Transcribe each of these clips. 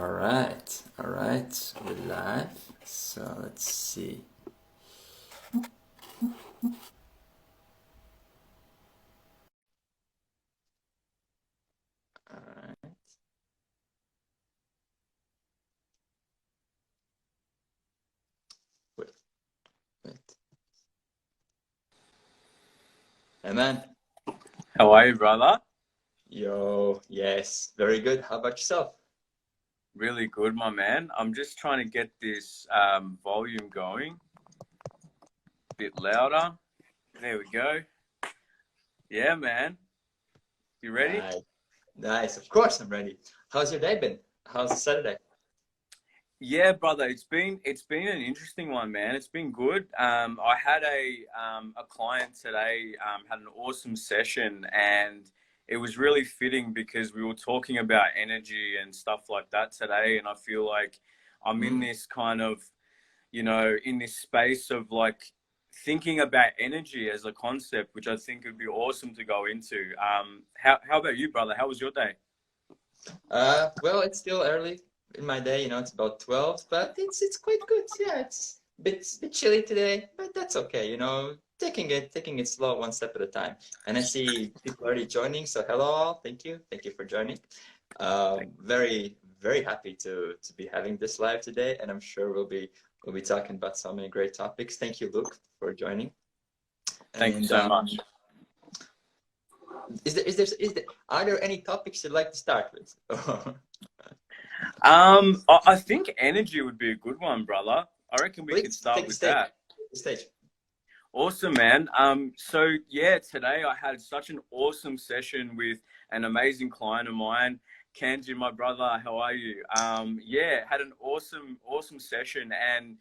All right, we're live. So let's see. All right. Wait, wait. Hey man. How are you, brother? Yo, yes, very good. How about yourself? Really good, my man. I'm just trying to get this volume going. A bit louder. There we go. Yeah, man. You ready? Nice, nice. Of course, I'm ready. How's your day been? How's the Saturday? Yeah, brother. It's been an interesting one, man. It's been good. I had a client today. Had an awesome session, and it was really fitting because we were talking about energy and stuff like that today. And I feel like I'm in Mm. this kind of in this space of like thinking about energy as a concept, which I think would be awesome to go into. How about you, brother? How was your day? Well, it's still early in my day. It's about 12, but it's quite good. Yeah, it's a bit chilly today, but that's okay. Taking it slow, one step at a time. And I see people already joining, so hello all. Thank you for joining. Very very happy to be having this live today, and I'm sure we'll be talking about so many great topics. Thank you, Luke, for joining. Thank you And so much. are there any topics you'd like to start with? I think energy would be a good one, brother. I reckon we could Please start take the with stage. that. Take the stage. Awesome, man. So yeah, today I had such an awesome session with an amazing client of mine, Kanji, my brother. How are you? Yeah, had an awesome session. And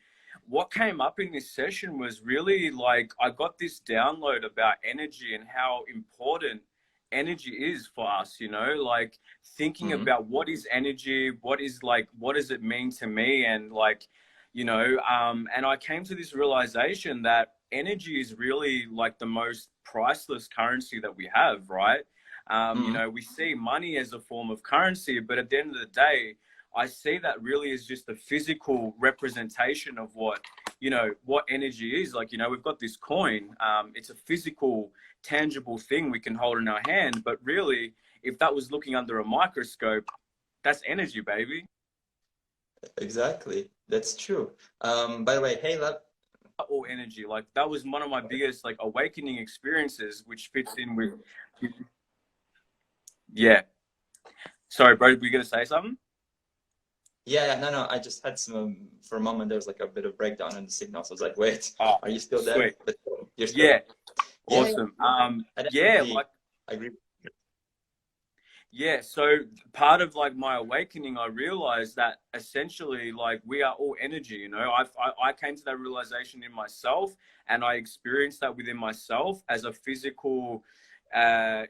what came up in this session was really like I got this download about energy and how important energy is for us, like thinking Hmm. about what is energy, what does it mean to me? And like, and I came to this realization that energy is really like the most priceless currency that we have, right? Hmm. We see money as a form of currency, but at the end of the day, I see that really as just a physical representation of what energy is. Like, we've got this coin. It's a physical, tangible thing we can hold in our hand, but really, if that was looking under a microscope, that's energy, baby. Exactly. That's true. By the way, hey, love. All energy. Like that was one of my biggest like awakening experiences, which fits in with yeah. Sorry, bro, were you gonna say something? Yeah, yeah, no, no. I just had for a moment, there was like a bit of breakdown in the signal. So I was like, wait, Oh, are you still there? sweet. But you're still Yeah, there. Yeah, yeah, awesome. yeah. I Yeah, definitely like agree. yeah. So part of like my awakening, I realized that essentially, like we are all energy. I came to that realization in myself, and I experienced that within myself as a physical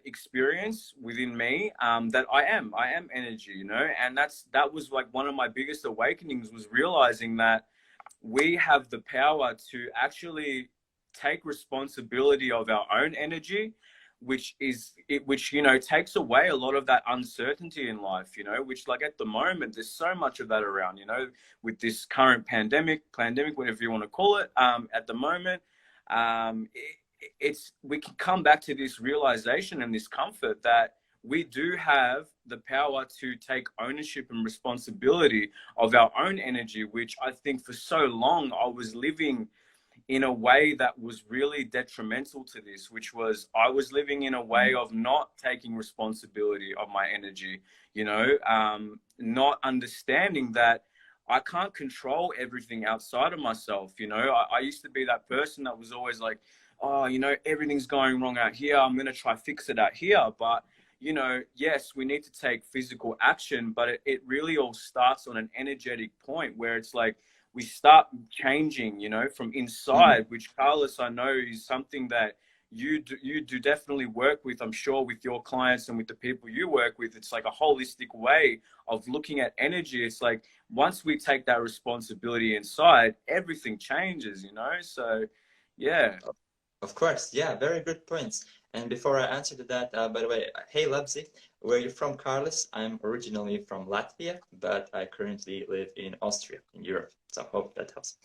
experience within me. That I am energy. And that was like one of my biggest awakenings was realizing that we have the power to actually take responsibility of our own energy, which takes away a lot of that uncertainty in life, which like at the moment there's so much of that around, with this current pandemic, whatever you want to call it. At the moment, it's we can come back to this realization and this comfort that we do have the power to take ownership and responsibility of our own energy, which I think for so long I was living in a way that was really detrimental to this, which was I was living in a way of not taking responsibility of my energy, not understanding that I can't control everything outside of myself. I used to be that person that was always like, oh, everything's going wrong out here. I'm going to try fix it out here. But yes, we need to take physical action, but it really all starts on an energetic point where it's like we start changing, from Mhm. inside, which Carlos, I know is something that you do definitely work with, I'm sure, with your clients and with the people you work with. It's like a holistic way of looking at energy. It's like once we take that responsibility inside, everything changes. So yeah. Of course, yeah, very good points. And before I answer to that, by the way, hey Labzi, where you're from, Karlis? I'm originally from Latvia, but I currently live in Austria, in Europe. So I hope that helps.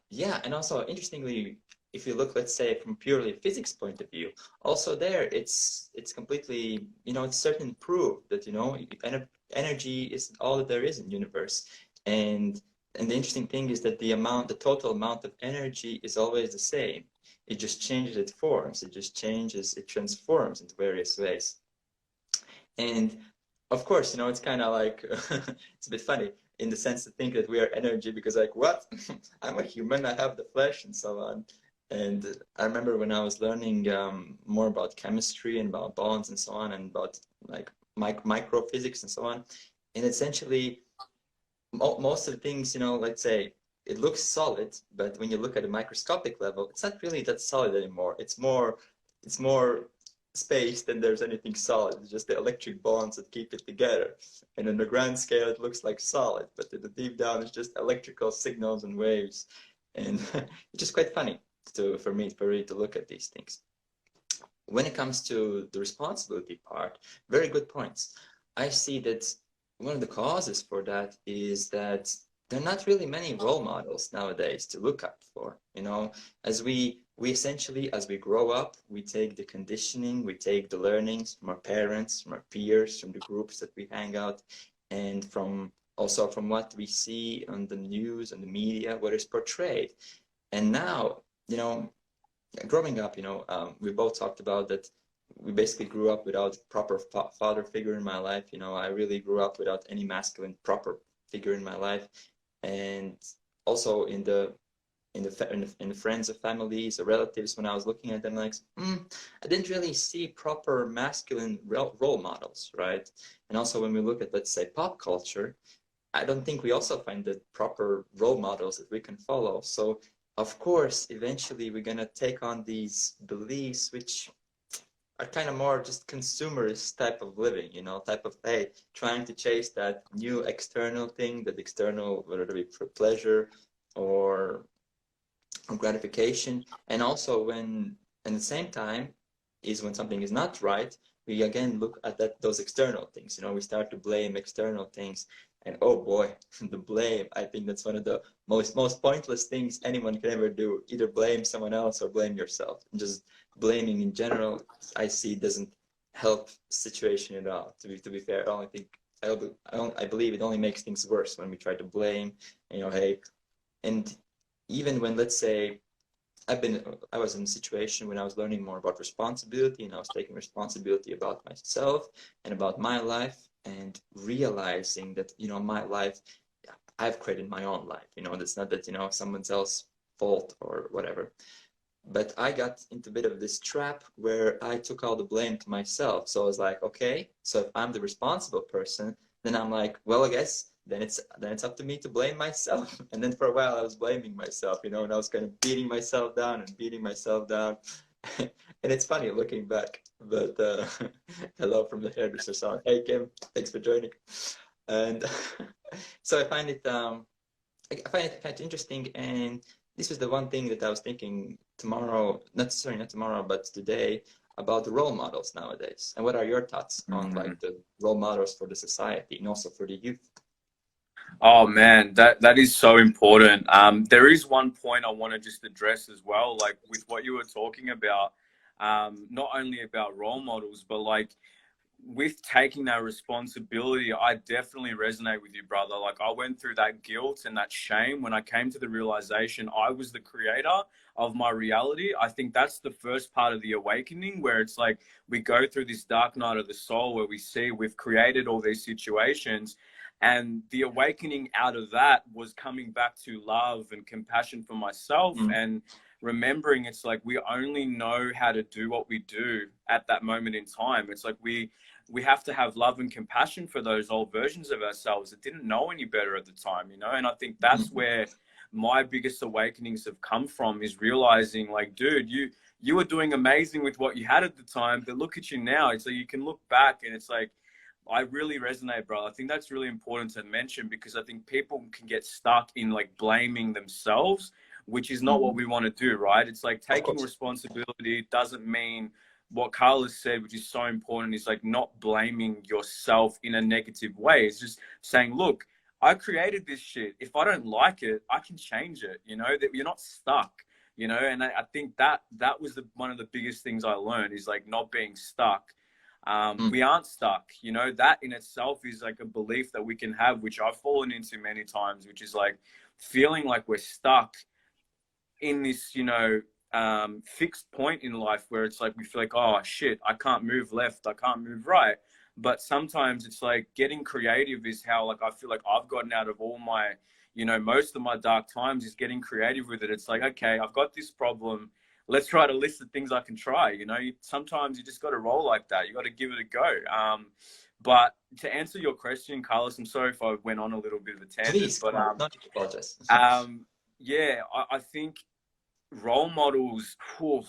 Yeah, and also interestingly, if you look, let's say, from purely physics point of view, also there it's completely, it's certain proof that, energy is all that there is in the universe. And the interesting thing is that the total amount of energy is always the same. It just changes its forms. It just changes, it transforms into various ways. And of course, it's kind of like, it's a bit funny in the sense to think that we are energy because like, what? I'm a human, I have the flesh and so on. And I remember when I was learning more about chemistry and about bonds and so on and about like microphysics and so on. And essentially, most of the things, let's say it looks solid, but when you look at a microscopic level, it's not really that solid anymore. It's more space than there's anything solid. It's just the electric bonds that keep it together. And on the grand scale, it looks like solid, but in the deep down, it's just electrical signals and waves. And it's just quite funny for me to look at these things. When it comes to the responsibility part, very good points. I see that one of the causes for that is that there are not really many role models nowadays to look up for. As we essentially, as we grow up, we take the conditioning, we take the learnings from our parents, from our peers, from the groups that we hang out, and also from what we see on the news and the media, what is portrayed. And now, growing up, we both talked about that we basically grew up without proper father figure in my life. I really grew up without any masculine proper figure in my life. And also in the friends of families or relatives, when I was looking at them, like, I didn't really see proper masculine role models, right? And also when we look at, let's say, pop culture, I don't think we also find the proper role models that we can follow. So of course, eventually we're gonna take on these beliefs which are kind of more just consumerist type of living, type of, hey, trying to chase that new external thing, that external, whether it be for pleasure or gratification. And also when, at the same time, is when something is not right, we again look at those external things. We start to blame external things. And oh boy, the blame, I think that's one of the most pointless things anyone can ever do. Either blame someone else or blame yourself. And just blaming in general, I see, doesn't help the situation at all. To be fair, I believe it only makes things worse when we try to blame, hey, and even when, let's say, I was in a situation when I was learning more about responsibility, and I was taking responsibility about myself and about my life, and realizing that, my life, I've created my own life. It's not that, someone else's fault or whatever. But I got into a bit of this trap where I took all the blame to myself. So I was like, okay, so if I'm the responsible person, then I'm like, well, I guess then it's up to me to blame myself. And then for a while I was blaming myself, and I was kind of beating myself down and beating myself down. And it's funny looking back, but hello from the hairdresser salon. Hey Kim, thanks for joining. And so I find it kind of interesting, and this was the one thing that I was thinking not tomorrow, but today, about the role models nowadays. And what are your thoughts on like the role models for the society and also for the youth? Oh man, that is so important. There is one point I want to just address as well, like with what you were talking about, not only about role models, but like with taking that responsibility. I definitely resonate with you, brother. Like I went through that guilt and that shame when I came to the realization I was the creator of my reality. I think that's the first part of the awakening, where it's like we go through this dark night of the soul where we see we've created all these situations. And the awakening out of that was coming back to love and compassion for myself, and remembering it's like we only know how to do what we do at that moment in time. It's like we have to have love and compassion for those old versions of ourselves that didn't know any better at the time, And I think that's where my biggest awakenings have come from, is realizing like, dude, you were doing amazing with what you had at the time, but look at you now. It's like you can look back and it's like, I really resonate, bro. I think that's really important to mention, because I think people can get stuck in like blaming themselves, which is not what we want to do, right? It's like taking responsibility doesn't mean what Carlos said, which is so important, is like not blaming yourself in a negative way. It's just saying, look, I created this shit. If I don't like it, I can change it. You know, that you're not stuck. You know, and I think that was one of the biggest things I learned, is like not being stuck. Mm. We aren't stuck. You know, that in itself is like a belief that we can have, which I've fallen into many times, which is like feeling like we're stuck in this, you know, fixed point in life where it's like we feel like, oh shit, I can't move left, I can't move right. But sometimes it's like getting creative is how, like, I feel like I've gotten out of all my, you know, most of my dark times is getting creative with it. It's like, okay, I've got this problem. Let's try to list the things I can try. You know, sometimes you just got to roll like that. You got to give it a go. But to answer your question, Carlos, I'm sorry if I went on a little bit of a tangent, Please, but come on, not to apologize. yeah, I think role models, whew,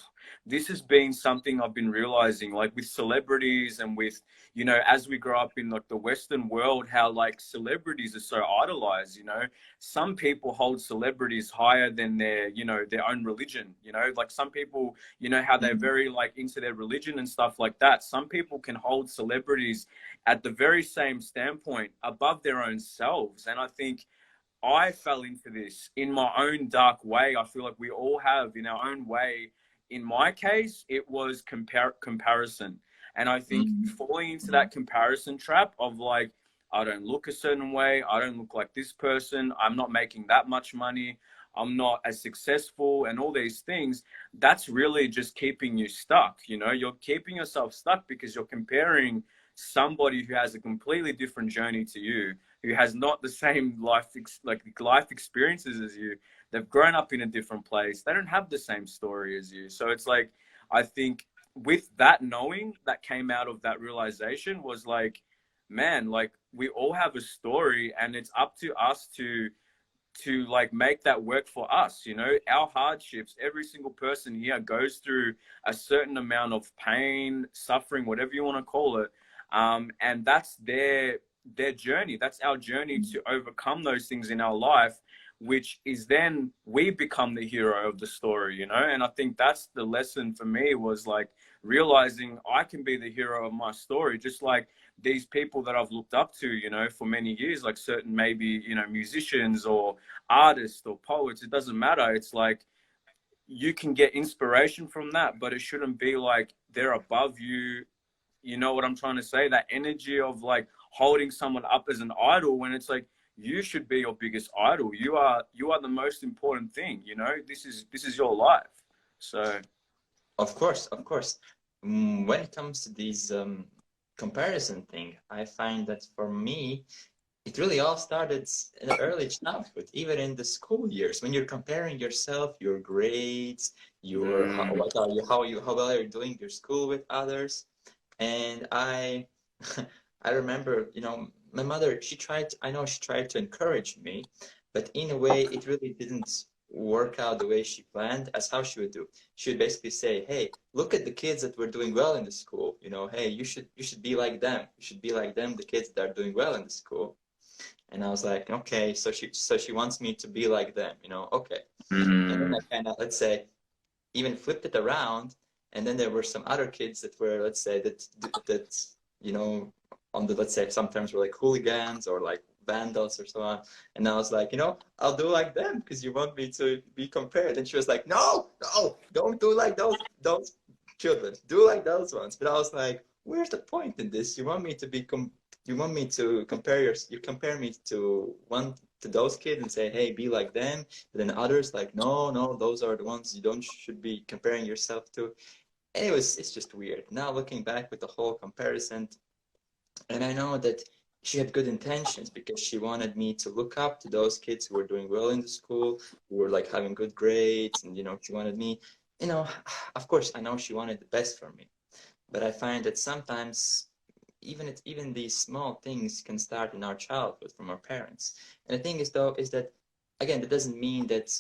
this has been something I've been realizing, like with celebrities and with, you know, as we grow up in like the Western world, how like celebrities are so idolized. You know, some people hold celebrities higher than their, you know, their own religion. You know, like some people, you know, how they're Mm. very like into their religion and stuff like that. Some people can hold celebrities at the very same standpoint above their own selves. And I think I fell into this in my own dark way. I feel like we all have in our own way. In my case, it was comparison. And I think Mm. falling into Mm. that comparison trap of like, I don't look a certain way. I don't look like this person. I'm not making that much money. I'm not as successful and all these things. That's really just keeping you stuck. You know, you're keeping yourself stuck because you're comparing somebody who has a completely different journey to you, who has not the same life experiences as you. They've grown up in a different place. They don't have the same story as you. So it's like, I think with that knowing that came out of that realization was like, man, like we all have a story and it's up to us to like make that work for us. You know, our hardships, every single person here goes through a certain amount of pain, suffering, whatever you want to call it. And that's their journey. That's our journey to overcome those things in our life, which is then we become the hero of the story, you know. And I think that's the lesson for me, was like realizing I can be the hero of my story, just like these people that I've looked up to, you know, for many years, like certain maybe, you know, musicians or artists or poets. It doesn't matter. It's like you can get inspiration from that, but it shouldn't be like they're above you. You know what I'm trying to say? That energy of like holding someone up as an idol, when it's like you should be your biggest idol. You are the most important thing. You know, this is your life. So Of course, of course. When it comes to these comparison thing, I find that for me, it really all started in the early childhood, even in the school years, when you're comparing yourself, your grades, your mm, what are you, how well are you doing your school with others. And I I remember, you know, my mother, I know she tried to encourage me, but in a way, it really didn't work out the way she planned as how she would do. She would basically say, hey, look at the kids that were doing well in the school. You know, hey, you should be like them. You should be like them, the kids that are doing well in the school. And I was like, okay, so she wants me to be like them, you know, okay. And then mm, I kind of, let's say, even flipped it around, and then there were some other kids that were, let's say, that you know, on the, let's say, sometimes were like hooligans or like vandals or so on. And I was like, you know, I'll do like them because you want me to be compared. And she was like, no, no, don't do like those children. Do like those ones. But I was like, where's the point in this? You want me to you want me to you compare me to those kids and say, hey, be like them. But then others like, no, no, those are the ones you don't should be comparing yourself to. And it's just weird. Now looking back with the whole comparison, and I know that she had good intentions because she wanted me to look up to those kids who were doing well in the school, who were like having good grades, and you know, she wanted me, you know, of course, I know she wanted the best for me. But I find that sometimes even these small things can start in our childhood from our parents. And the thing is though is that again that doesn't mean that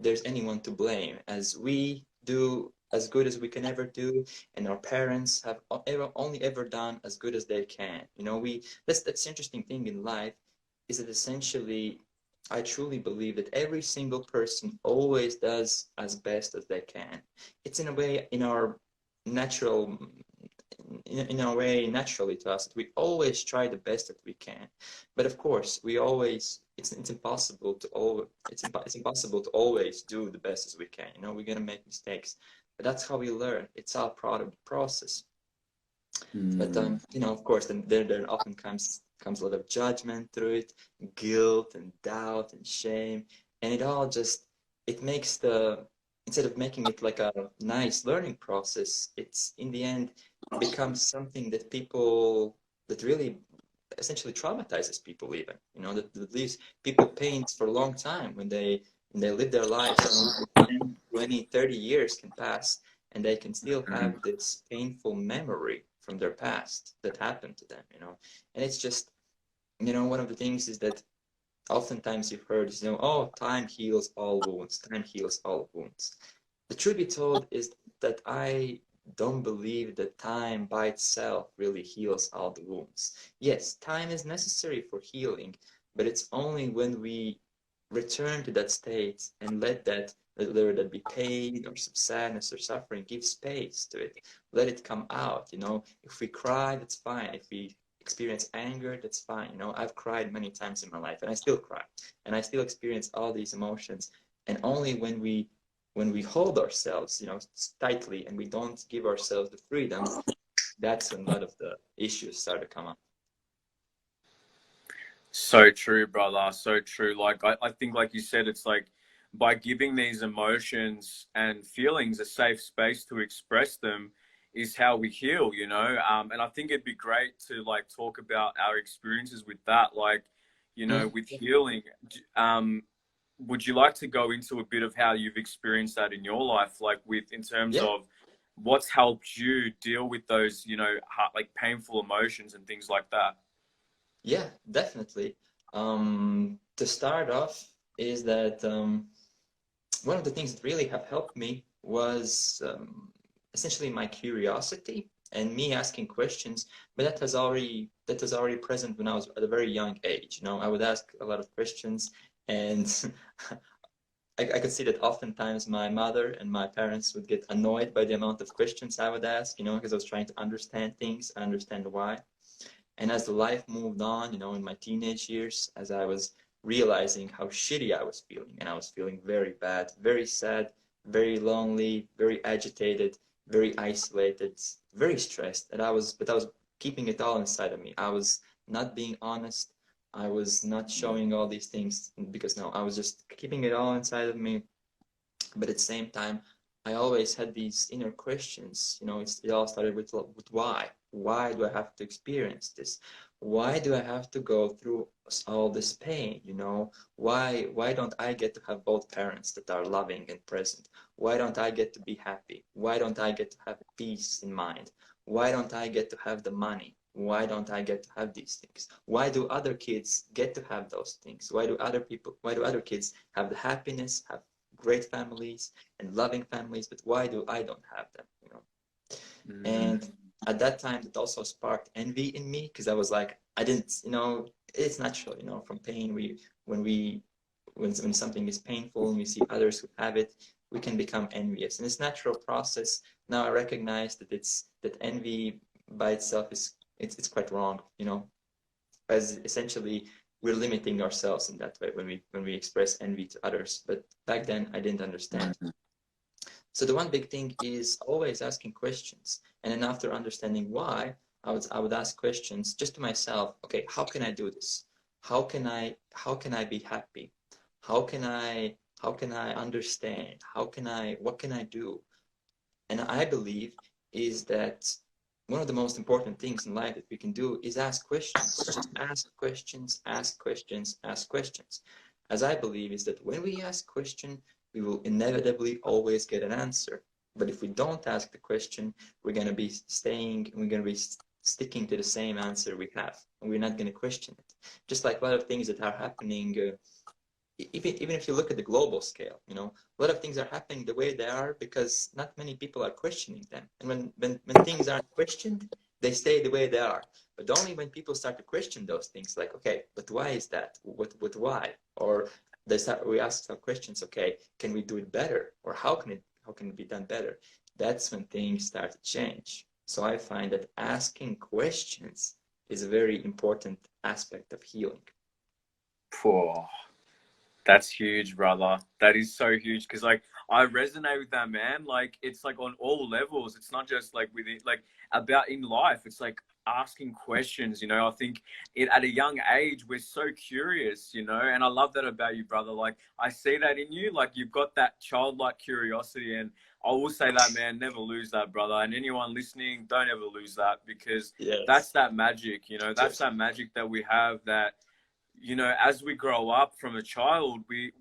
there's anyone to blame, as we do as good as we can ever do, and our parents have only ever done as good as they can. You know, that's the interesting thing in life, is that essentially I truly believe that every single person always does as best as they can. It's in a way in our natural, in a way, naturally to us. We always try the best that we can, but of course, we always it's impossible to it's impossible to always do the best as we can. You know, we're gonna make mistakes, but that's how we learn. It's all part of the process. But Mm. you know, of course, then there often comes a lot of judgment through it, guilt and doubt and shame, and it all just it makes the instead of making it like a nice learning process, it's in the end becomes something that people that really essentially traumatizes people even, you know, that leaves people pains for a long time when they live their lives, you know, 10, 20, 30 years can pass and they can still Mm. have this painful memory from their past that happened to them, you know. And it's just, you know, one of the things is that oftentimes you've heard is, you know, oh, time heals all wounds, time heals all wounds. The truth be told is that I don't believe that time by itself really heals all the wounds. Yes, time is necessary for healing, but it's only when we return to that state and let that, whether that be pain or some sadness or suffering, give space to it. Let it come out, you know. If we cry, that's fine. If we experience anger, that's fine. You know, I've cried many times in my life and I still cry and I still experience all these emotions. And only when we hold ourselves, you know, tightly and we don't give ourselves the freedom, that's when a lot of the issues start to come up. So true, brother. So true. Like I think, like you said, it's like by giving these emotions and feelings a safe space to express them is how we heal, you know. And I think it'd be great to like talk about our experiences with that, like, you know, Mm, with healing. Would you like to go into a bit of how you've experienced that in your life, like with in terms yeah, of what's helped you deal with those, you know, like painful emotions and things like that? yeah, definitely. To start off is that one of the things that really have helped me was essentially my curiosity and me asking questions. But that was already present when I was at a very young age. You know, I would ask a lot of questions, and I could see that oftentimes my mother and my parents would get annoyed by the amount of questions I would ask. You know, because I was trying to understand things, understand why. And as the life moved on, you know, in my teenage years, as I was realizing how shitty I was feeling, and I was feeling very bad, very sad, very lonely, very agitated, very isolated, very stressed, but I was keeping it all inside of me. I was not being honest. I was not showing all these things because no, I was just keeping it all inside of me, but at the same time I always had these inner questions. You know, it all started with why do I have to experience this, why do I have to go through all this pain, you know, why don't I get to have both parents that are loving and present, why don't I get to be happy, why don't I get to have peace in mind, why don't I get to have the money, why don't I get to have these things, why do other kids get to have those things, why do other kids have the happiness, have great families and loving families, but why do I don't have them? You know, Mm. and at that time, it also sparked envy in me because I was like, I didn't, you know, it's natural, you know, from pain. When we, when something is painful and we see others who have it, we can become envious, and it's a natural process. Now I recognize that that envy by itself is it's quite wrong, you know, as essentially we're limiting ourselves in that way when we express envy to others. But back then I didn't understand. So the one big thing is always asking questions. And then after understanding why, I would ask questions just to myself, okay, how can I do this? How can I be happy? How can I understand? What can I do? And I believe is that one of the most important things in life that we can do is ask questions. Just ask questions, ask questions, ask questions. As I believe is that when we ask question, we will inevitably always get an answer. But if we don't ask the question, we're going to be sticking to the same answer we have, and we're not going to question it. Just like a lot of things that are happening even if you look at the global scale, you know, a lot of things are happening the way they are because not many people are questioning them. And when things aren't questioned, they stay the way they are. But only when people start to question those things, like, okay, but why is that? What why? Or we ask some questions, okay, can we do it better? Or how can it be done better? that's when things start to change. So I find that asking questions is a very important aspect of healing. Poor. That's huge, brother. That is so huge because like I resonate with that, man. Like it's like on all levels. It's not just like with it, like about in life. It's like asking questions. You know, I think it at a young age we're so curious. You know, and I love that about you, brother. Like I see that in you. Like you've got that childlike curiosity, and I will say that, man. Never lose that, brother. And anyone listening, don't ever lose that because that's Yes. that magic. You know, that's that magic that we have that you know, as we grow up from a child, we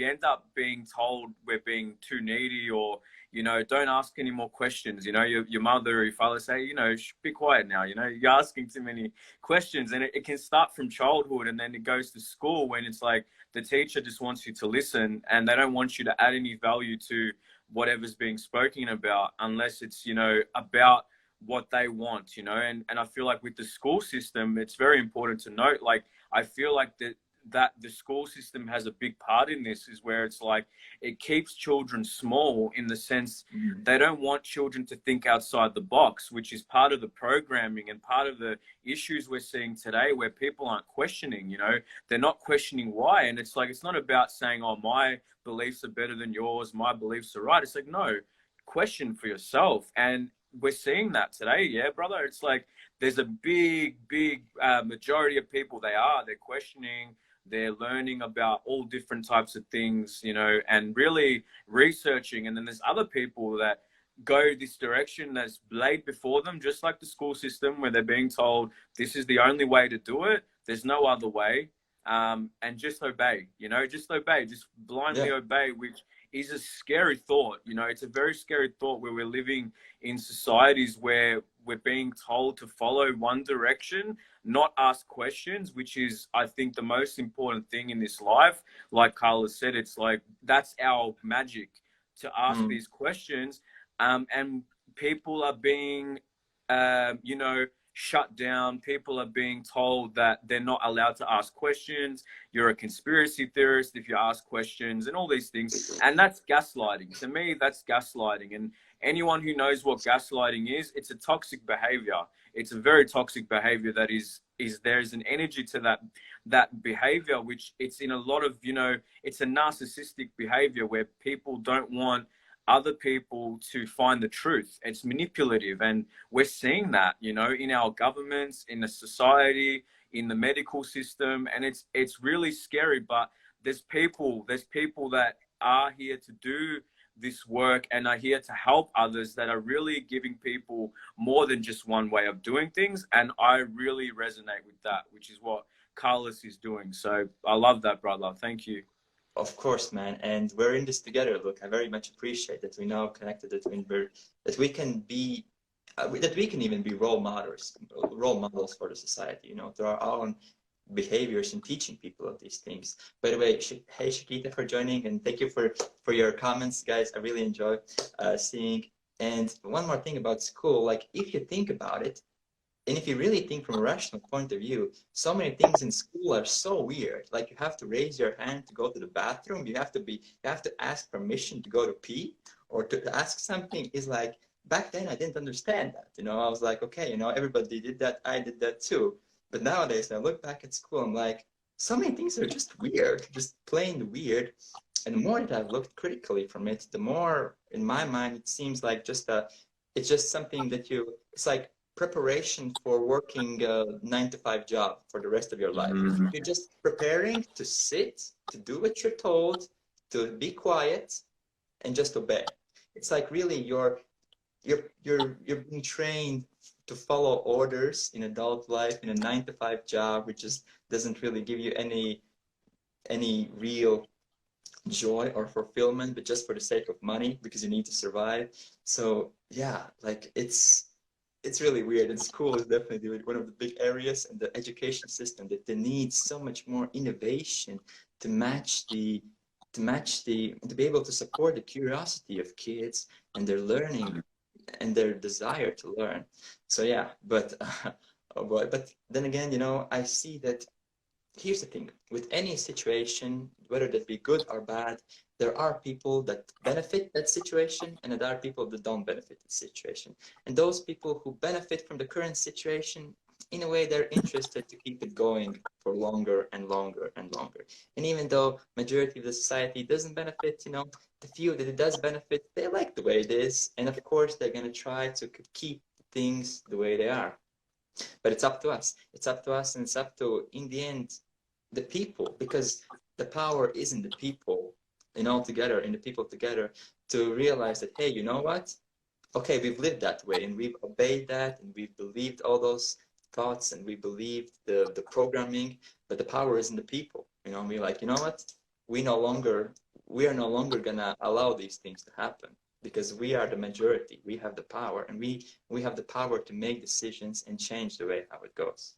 end up being told we're being too needy or, you know, don't ask any more questions. You know, your mother or your father say, you know, be quiet now. You know, you're asking too many questions. And it can start from childhood and then it goes to school when it's like the teacher just wants you to listen and they don't want you to add any value to whatever's being spoken about unless it's, you know, about what they want, you know. And I feel like with the school system, it's very important to note, like, I feel like that the school system has a big part in this is where it's like it keeps children small in the sense they don't want children to think outside the box, which is part of the programming and part of the issues we're seeing today where people aren't questioning, you know, they're not questioning why. And it's like, it's not about saying, oh, my beliefs are better than yours, my beliefs are right. It's like, no, question for yourself. And we're seeing that today. Yeah, brother. It's like, there's a big majority of people they're questioning, they're learning about all different types of things, you know, and really researching. And then there's other people that go this direction that's laid before them, just like the school system where they're being told this is the only way to do it, there's no other way. And just obey, you know, just obey, just blindly Yeah. obey, which is a scary thought. You know, it's a very scary thought where we're living in societies where we're being told to follow one direction, not ask questions, which is, I think, the most important thing in this life. Like Carla said, it's like that's our magic to ask Mm. these questions. And people are being, you know, shut down. People are being told that they're not allowed to ask questions. You're a conspiracy theorist if you ask questions and all these things. And that's gaslighting. To me, that's gaslighting. And anyone who knows what gaslighting is, it's a toxic behavior. It's a very toxic behavior that is there's an energy to that behavior, which it's in a lot of, you know, it's a narcissistic behavior where people don't want other people to find the truth. It's manipulative. And we're seeing that, you know, in our governments, in the society, in the medical system. And it's really scary. But there's people that are here to do this work and are here to help others that are really giving people more than just one way of doing things. And I really resonate with that, which is what Carlos is doing. So I love that, brother. Thank you. Of course, man. And we're in this together. Look, I very much appreciate that we now connected, that we can be, that we can even be role models for the society, you know, through our own behaviors and teaching people of these things. By the way, hey, Shakita, for joining, and thank you for your comments, guys. I really enjoy seeing. And one more thing about school, like if you think about it, and if you really think from a rational point of view, so many things in school are so weird. Like you have to raise your hand to go to the bathroom. You have to ask permission to go to pee or to ask something. Is like back then I didn't understand that. You know, I was like, okay, you know, everybody did that. I did that too. But nowadays, I look back at school, I'm like, so many things are just weird, just plain weird. And the more that I've looked critically from it, the more in my mind it seems like it's just something that it's like preparation for working a 9 to 5 job for the rest of your life. Mm. You're just preparing to sit, to do what you're told, to be quiet, and just obey. It's like really you're being trained to follow orders in adult life in a 9 to 5 job, which just doesn't really give you any real joy or fulfillment, but just for the sake of money because you need to survive. So yeah, like it's really weird, and school is definitely one of the big areas in the education system that they need so much more innovation to match the to be able to support the curiosity of kids and their learning and their desire to learn. So yeah, but oh boy, but then again, you know, I see that here's the thing, with any situation, whether that be good or bad, there are people that benefit that situation and there are people that don't benefit the situation. And those people who benefit from the current situation, in a way, they're interested to keep it going for longer and longer and longer. And even though majority of the society doesn't benefit, the few that it does benefit, they like the way it is. And of course, they're going to try to keep things the way they are. But it's up to us. It's up to us, and it's up to, in the end, the people, because the power is in the people, together, in the people together, to realize that, hey, you know what? Okay, we've lived that way, and we've obeyed that, and we've believed all those thoughts, and we believed the programming, but the power is in the people. We're like, you know what? We are no longer gonna allow these things to happen because we are the majority. We have the power, and we have the power to make decisions and change the way how it goes.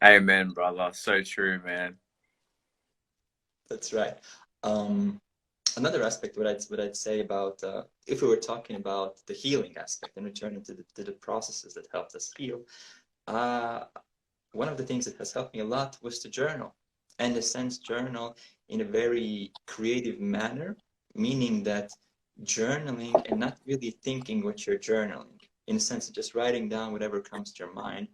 Amen, brother. So true, man. That's right. Another aspect, what I'd say about if we were talking about the healing aspect and returning to the processes that helped us heal, one of the things that has helped me a lot was to journal, and in a sense, journal in a very creative manner, meaning that journaling and not really thinking what you're journaling, in a sense, of just writing down whatever comes to your mind.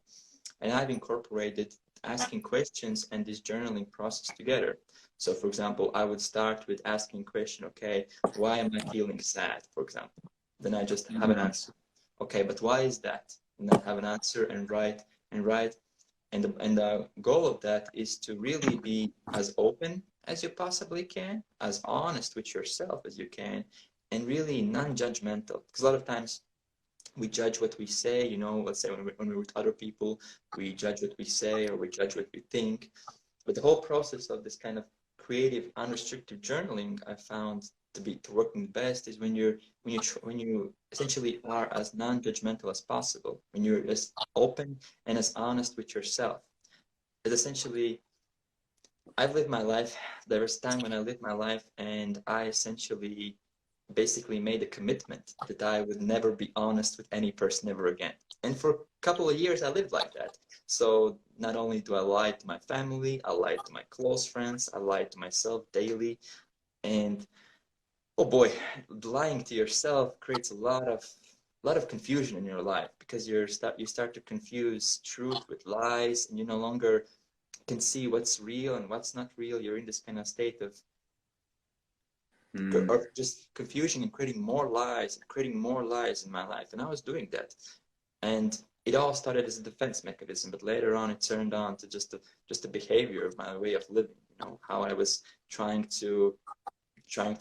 And I've incorporated asking questions and this journaling process together. So, for example, I would start with asking question, okay, why am I feeling sad, for example? Then I just have an answer. Okay, but why is that? And then have an answer and write and write. And the goal of that is to really be as open as you possibly can, as honest with yourself as you can, and really non-judgmental. Because a lot of times we judge what we say, let's say when we're with other people, we judge what we say or we judge what we think. But the whole process of this kind of creative, unrestricted journaling, I found to working best is when you essentially are as non-judgmental as possible, when you're as open and as honest with yourself. It's essentially, I've lived my life. There was a time when I lived my life and I essentially basically made a commitment that I would never be honest with any person ever again. And for a couple of years, I lived like that. So not only do I lie to my family, I lie to my close friends, I lie to myself daily. And oh boy, lying to yourself creates a lot of confusion in your life because you start to confuse truth with lies, and you no longer can see what's real and what's not real. You're in this kind of state of or just confusion and creating more lies in my life. And I was doing that. And it all started as a defense mechanism, but later on it turned on to just a behavior of my way of living, how I was trying to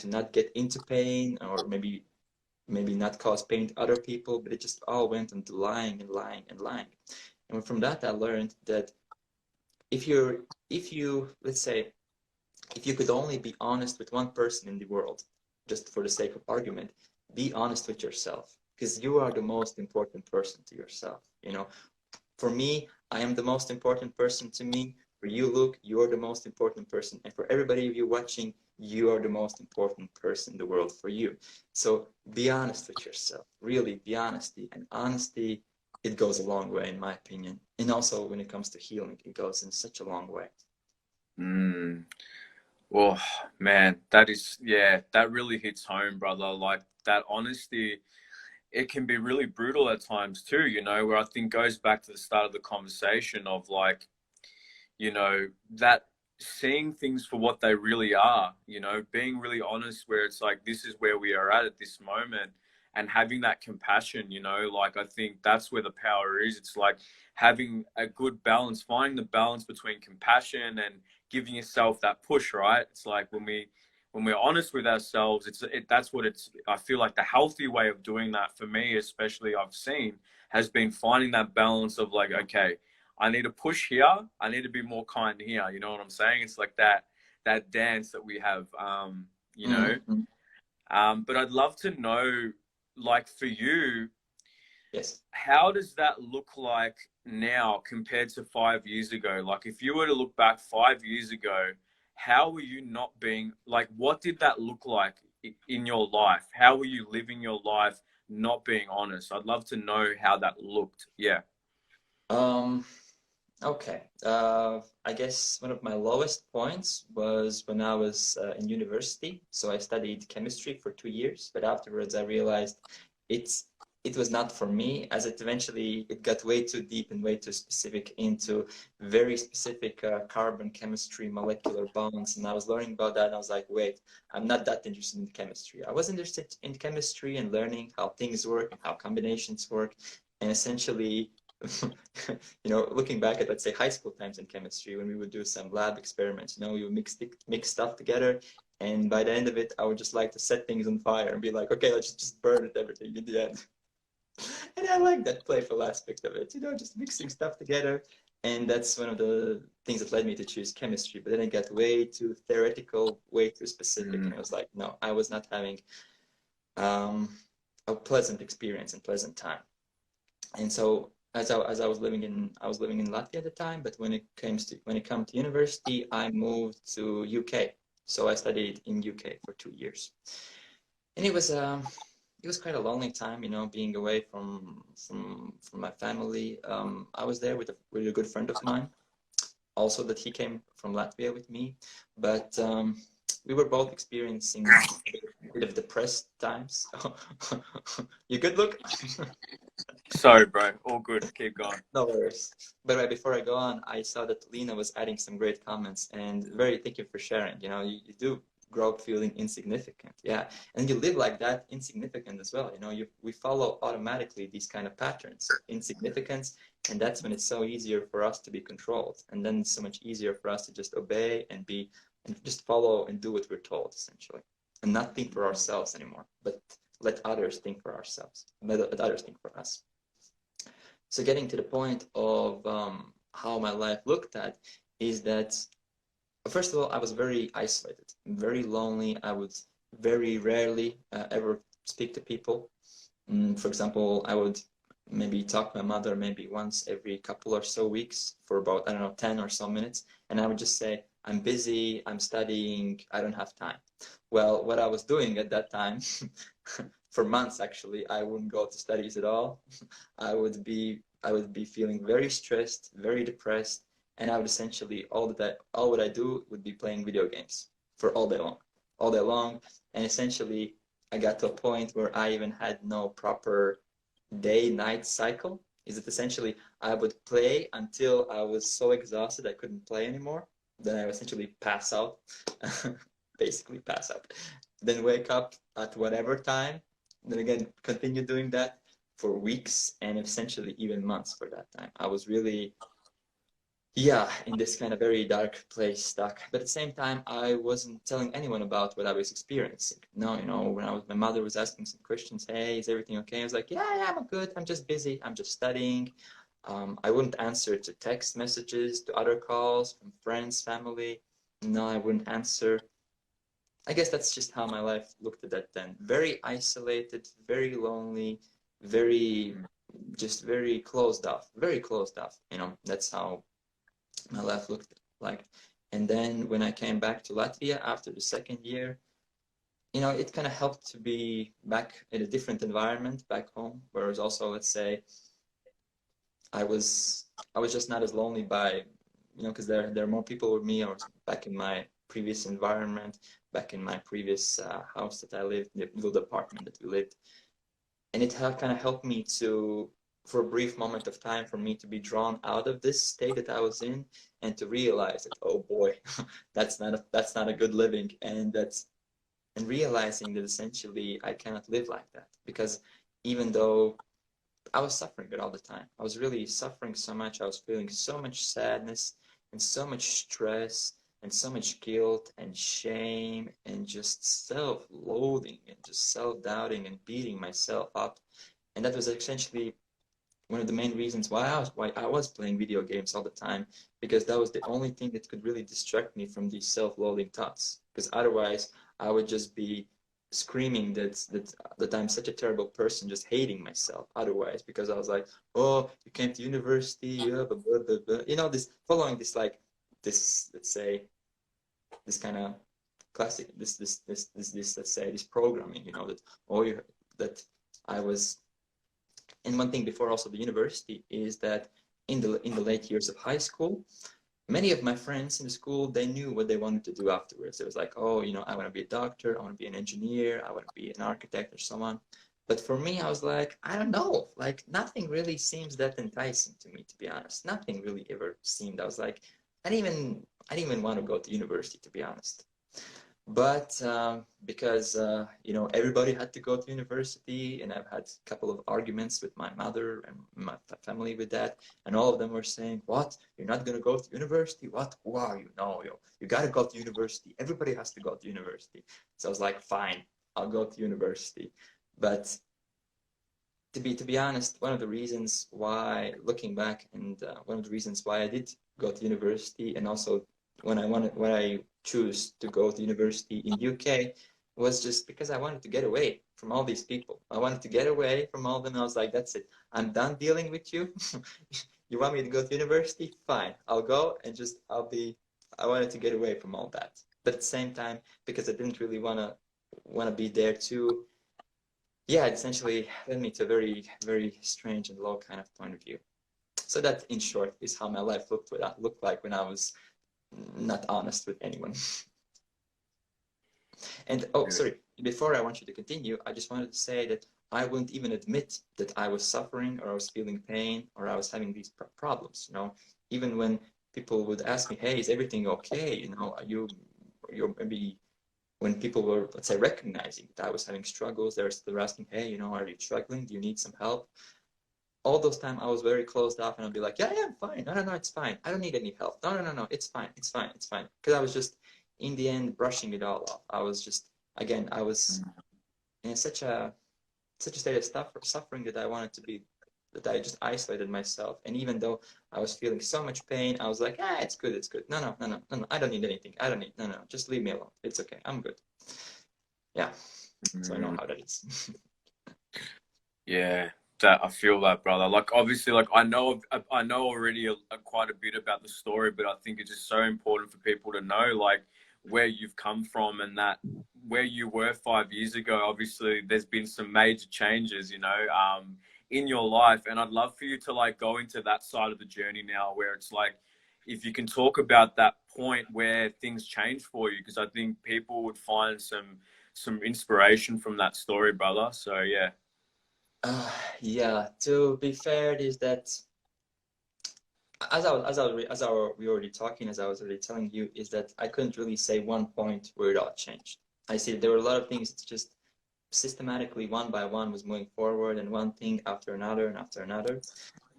not get into pain, or maybe not cause pain to other people, but it just all went into lying and lying and lying. And from that I learned that if you let's say if you could only be honest with one person in the world, just for the sake of argument, be honest with yourself, because you are the most important person to yourself. For me, I am the most important person to me. For you, Luke, you're the most important person. And for everybody of you watching, you are the most important person in the world for you. So be honest with yourself. Really, be honesty. And honesty, it goes a long way, in my opinion. And also, when it comes to healing, it goes in such a long way. Well, man, that really hits home, brother. Like that honesty, it can be really brutal at times too, where I think goes back to the start of the conversation of like, that seeing things for what they really are, being really honest where it's like, this is where we are at this moment, and having that compassion, like I think that's where the power is. It's like having a good balance, finding the balance between compassion and giving yourself that push, right? It's like when we're honest with ourselves, that's what it's, I feel like the healthy way of doing that for me, especially I've seen, has been finding that balance of like, okay, I need to push here, I need to be more kind here. You know what I'm saying? It's like that dance that we have, but I'd love to know, like for you, Yes. how does that look like now compared to 5 years ago? Like if you were to look back 5 years ago, how were you not being, like, what did that look like in your life? How were you living your life not being honest? I'd love to know how that looked. Yeah. Okay. I guess one of my lowest points was when I was in university. So I studied chemistry for 2 years, but afterwards I realized it's it was not for me, as it eventually it got way too deep and way too specific into very specific carbon chemistry, molecular bonds, and I was learning about that, and I was like, wait, I'm not that interested in chemistry. I was interested in chemistry and learning how things work and how combinations work, and essentially looking back at, let's say, high school times in chemistry, when we would do some lab experiments, we would mix stuff together, and by the end of it, I would just like to set things on fire and be like, okay, let's just burn it, everything in the end. And I like that playful aspect of it, just mixing stuff together. And that's one of the things that led me to choose chemistry. But then it got way too theoretical, way too specific, and I was like, no, I was not having um, a pleasant experience and pleasant time. And so as I was living in Latvia at the time, but when it came to university, I moved to UK. So I studied in UK for 2 years, and it was quite a lonely time, being away from my family. I was there with a good friend of mine, also that he came from Latvia with me, but we were both experiencing a bit of depressed times. You good, look? Sorry, bro. All good. Keep going. No worries. By the way, before I go on, I saw that Lena was adding some great comments, and very thank you for sharing. You do grow up feeling insignificant, yeah, and you live like that, insignificant as well. We follow automatically these kind of patterns of insignificance, and that's when it's so easier for us to be controlled, and then it's so much easier for us to just obey and just follow and do what we're told, essentially, and not think for ourselves anymore, but let others think for ourselves, let others think for us. So getting to the point of how my life looked at is that, first of all, I was very isolated, very lonely. I would very rarely ever speak to people. For example, I would maybe talk to my mother maybe once every couple or so weeks for about, I don't know, 10 or so minutes. And I would just say, I'm busy, I'm studying, I don't have time. Well, what I was doing at that time, for months actually, I wouldn't go to studies at all. I would be feeling very stressed, very depressed, and I would essentially all what I do would be playing video games for all day long, and essentially I got to a point where I even had no proper day-night cycle. Is it essentially I would play until I was so exhausted I couldn't play anymore. Then I would essentially pass out, basically pass out. Then wake up at whatever time. Then again, continue doing that for weeks and essentially even months for that time. I was really, yeah, in this kind of very dark place stuck. But at the same time, I wasn't telling anyone about what I was experiencing. No, when my mother was asking some questions, hey, is everything okay? I was like, yeah, I'm good. I'm just busy. I'm just studying. I wouldn't answer to text messages, to other calls from friends, family. No, I wouldn't answer. I guess that's just how my life looked at that then. Very isolated, very lonely, very, just very closed off, very closed off. That's how my life looked like. And then when I came back to Latvia after the second year, it kind of helped to be back in a different environment back home, whereas also, let's say, I was I was just not as lonely by, because there are more people with me. I was back in my previous environment, back in my previous house that I lived, the little apartment that we lived, and it kind of helped me to, for a brief moment of time, for me to be drawn out of this state that I was in, and to realize that, oh boy, that's not a good living, and realizing that essentially I cannot live like that, because even though I was suffering it all the time. I was really suffering so much. I was feeling so much sadness and so much stress and so much guilt and shame and just self-loathing and just self-doubting and beating myself up. And that was essentially one of the main reasons why I was playing video games all the time, because that was the only thing that could really distract me from these self-loathing thoughts. Because otherwise, I would just be screaming that I'm such a terrible person, just hating myself. Otherwise, because I was like, oh, you came to university, blah, blah, blah, blah, blah. This following this, like, this, let's say, this kind of classic, this let's say, this programming, that oh you that I was. And one thing before also the university is that in the late years of high school, many of my friends in the school, they knew what they wanted to do afterwards. It was like, oh, you know, I want to be a doctor, I want to be an engineer, I want to be an architect or someone. But for me, I was like, I don't know, like nothing really seems that enticing to me, to be honest. Nothing really ever seemed. I was like, I didn't even want to go to university, to be honest. But because you know, everybody had to go to university, and I've had a couple of arguments with my mother and my family with that, and all of them were saying, "What? You're not gonna go to university? What? Who are you? No, you gotta go to university. Everybody has to go to university." So I was like, "Fine, I'll go to university." But to be honest, one of the reasons why, looking back, and one of the reasons why I did go to university, and also when I choose to go to university in UK, was just because I wanted to get away from all these people. I wanted to get away from all of them. I was like, that's it. I'm done dealing with you. You want me to go to university? Fine, I'll go, and just I wanted to get away from all that. But at the same time, because I didn't really wanna be there too, yeah, it essentially led me to a very, very strange and low kind of point of view. So that, in short, is how my life looked like when I was not honest with anyone. And oh, sorry, before I want you to continue, I just wanted to say that I wouldn't even admit that I was suffering or I was feeling pain or I was having these problems. You know, even when people would ask me, "Hey, is everything okay? You know, you're maybe." When people were, let's say, recognizing that I was having struggles, they were asking, "Hey, you know, are you struggling? Do you need some help?" All those time I was very closed off, and I'd be like, "Yeah, yeah, I'm fine. No, no, no, it's fine. I don't need any help. No, no, no, no, it's fine. It's fine. It's fine." Because I was just, in the end, brushing it all off. I was just, again, I was in such a state of suffering that I wanted to be, that I just isolated myself. And even though I was feeling so much pain, I was like, "Ah, it's good, it's good. No, no, no, no, no, no. I don't need anything. I don't need, no, no, just leave me alone. It's okay. I'm good." Yeah. So I know how that is. Yeah, that I feel that, brother. Like obviously, like I know already quite a bit about the story, but I think it's just so important for people to know like where you've come from and that where you were 5 years ago. Obviously, there's been some major changes, you know, in your life, and I'd love for you to like go into that side of the journey now, where it's like if you can talk about that point where things change for you, because I think people would find some inspiration from that story, brother. So yeah. Yeah, to be fair, is that we were already talking, as I was already telling you, is that I couldn't really say one point where it all changed. I see there were a lot of things. It's just systematically, one by one, was moving forward, and one thing after another and after another.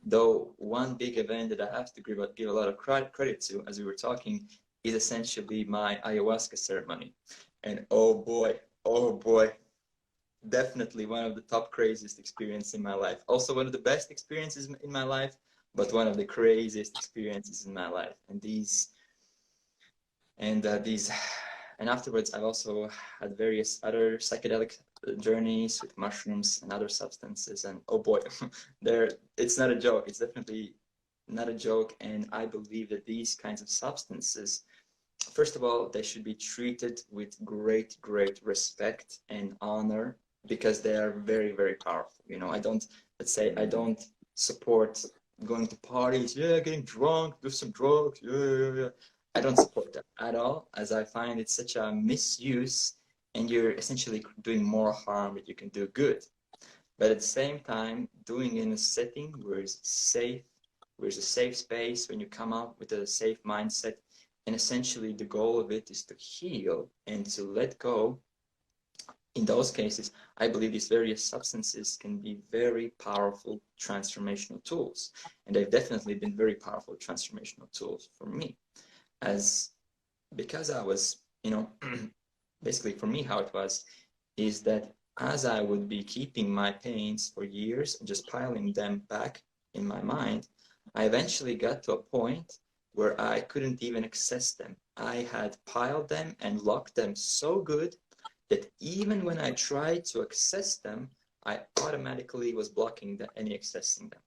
Though one big event that I have to give a lot of credit to, as we were talking, is essentially my ayahuasca ceremony. And oh boy, definitely one of the top craziest experiences in my life. Also one of the best experiences in my life, but one of the craziest experiences in my life. And these and afterwards I've also had various other psychedelic journeys with mushrooms and other substances, and oh boy, there, it's not a joke. It's definitely not a joke. And I believe that these kinds of substances, first of all, they should be treated with great, great respect and honor, because they are very, very powerful. You know, let's say, I don't support going to parties, yeah, getting drunk, do some drugs, yeah, yeah, yeah. I don't support that at all, as I find it's such a misuse, and you're essentially doing more harm than you can do good. But at the same time, doing it in a setting where it's safe, where it's a safe space, when you come up with a safe mindset, and essentially the goal of it is to heal and to let go. In those cases, I believe these various substances can be very powerful transformational tools. And they've definitely been very powerful transformational tools for me. As because I was, you know, basically for me, how it was is that as I would be keeping my pains for years and just piling them back in my mind, I eventually got to a point where I couldn't even access them. I had piled them and locked them so good that even when I tried to access them, I automatically was blocking any accessing them.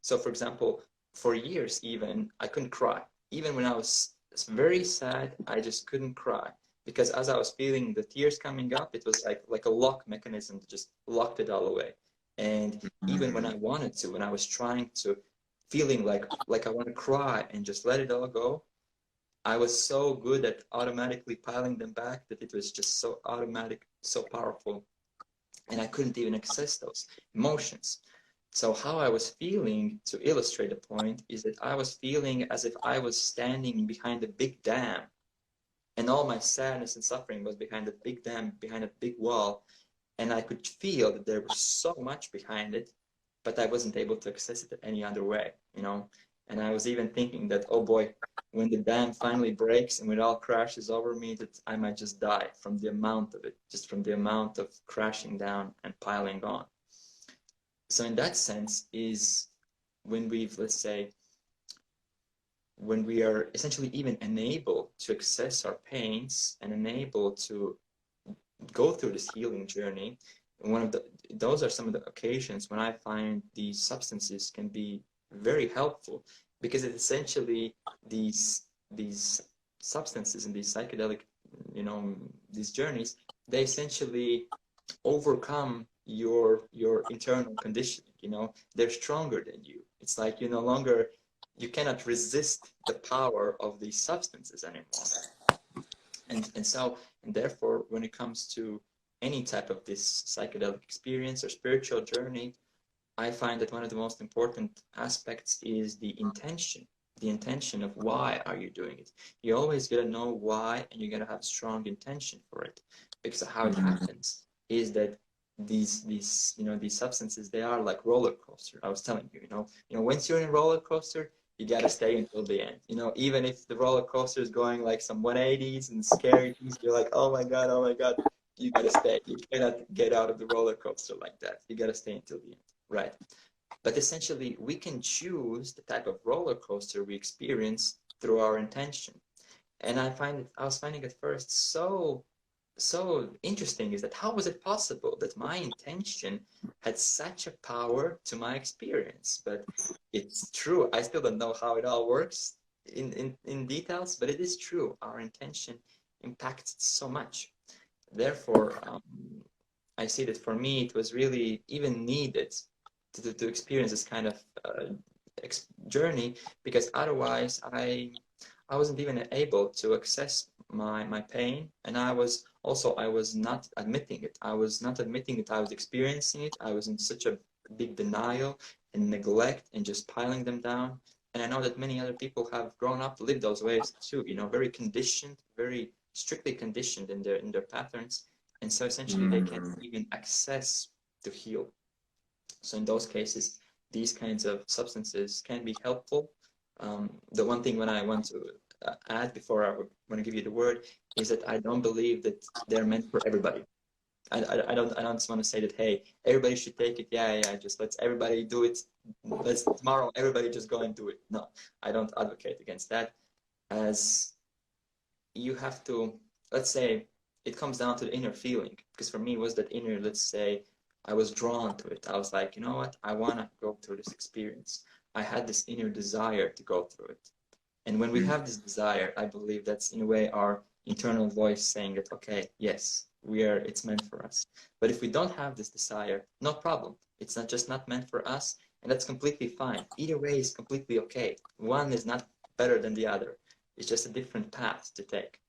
So for example, for years even, I couldn't cry. Even when I was very sad, I just couldn't cry, because as I was feeling the tears coming up, it was like a lock mechanism that just locked it all away. And even when I wanted to, when I was trying to feeling like I want to cry and just let it all go. I was so good at automatically piling them back that it was just so automatic, so powerful, and I couldn't even access those emotions. So how I was feeling, to illustrate the point, is that I was feeling as if I was standing behind a big dam, and all my sadness and suffering was behind a big dam, behind a big wall, and I could feel that there was so much behind it, but I wasn't able to access it any other way, you know. And I was even thinking that, oh boy, when the dam finally breaks and when it all crashes over me, that I might just die from the amount of it, just from the amount of crashing down and piling on. So in that sense is when we've, let's say, when we are essentially even enabled to access our pains and enabled to go through this healing journey, one of those are some of the occasions when I find these substances can be very helpful, because it essentially these substances and these psychedelic, you know, these journeys, they essentially overcome your internal conditioning. You know, they're stronger than you. It's like you no longer, you cannot resist the power of these substances anymore. And therefore, when it comes to any type of this psychedelic experience or spiritual journey, I find that one of the most important aspects is the intention of why are you doing it. You always got to know why, and you got to have strong intention for it, because how it happens is that these you know, these substances, they are like roller coaster. I was telling you, once you're in a roller coaster, you got to stay until the end. You know, even if the roller coaster is going like some 180s and scary things, you're like, oh my god, oh my god, you got to stay. You cannot get out of the roller coaster like that. You got to stay until the end. Right. But essentially, we can choose the type of roller coaster we experience through our intention. And I was finding at first so interesting, is that how was it possible that my intention had such a power to my experience? But it's true. I still don't know how it all works in details, but it is true. Our intention impacts so much. Therefore, I see that for me, it was really even needed to experience this kind of journey, because otherwise I wasn't even able to access my pain, and I was not admitting it. I was not admitting that I was experiencing it. I was in such a big denial and neglect and just piling them down. And I know that many other people have grown up, lived those ways too, very conditioned, very strictly conditioned in their patterns. And so essentially they can't even access to heal. So in those cases, these kinds of substances can be helpful. The one thing when I want to add before I want to give you the word is that I don't believe that they're meant for everybody. I don't just want to say that, hey, everybody should take it. Yeah, just let's everybody do it. Let's tomorrow everybody just go and do it. No, I don't advocate against that, as you have to, let's say, it comes down to the inner feeling, because for me it was that inner, let's say, I was drawn to it. I was like, you know what, I want to go through this experience. I had this inner desire to go through it. And when we have this desire, I believe that's in a way our internal voice saying that, okay, yes, it's meant for us. But if we don't have this desire, no problem. It's not just not meant for us, and that's completely fine. Either way is completely okay. One is not better than the other. It's just a different path to take.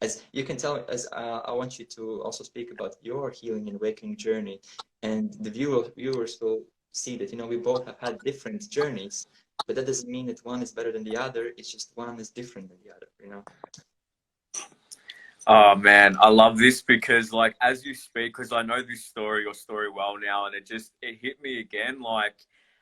As you can tell, as I want you to also speak about your healing and awakening journey, and the viewers will see that, we both have had different journeys, but that doesn't mean that one is better than the other. It's just one is different than the other. Oh man, I love this because like as you speak, because I know this story, your story well now, and it hit me again, like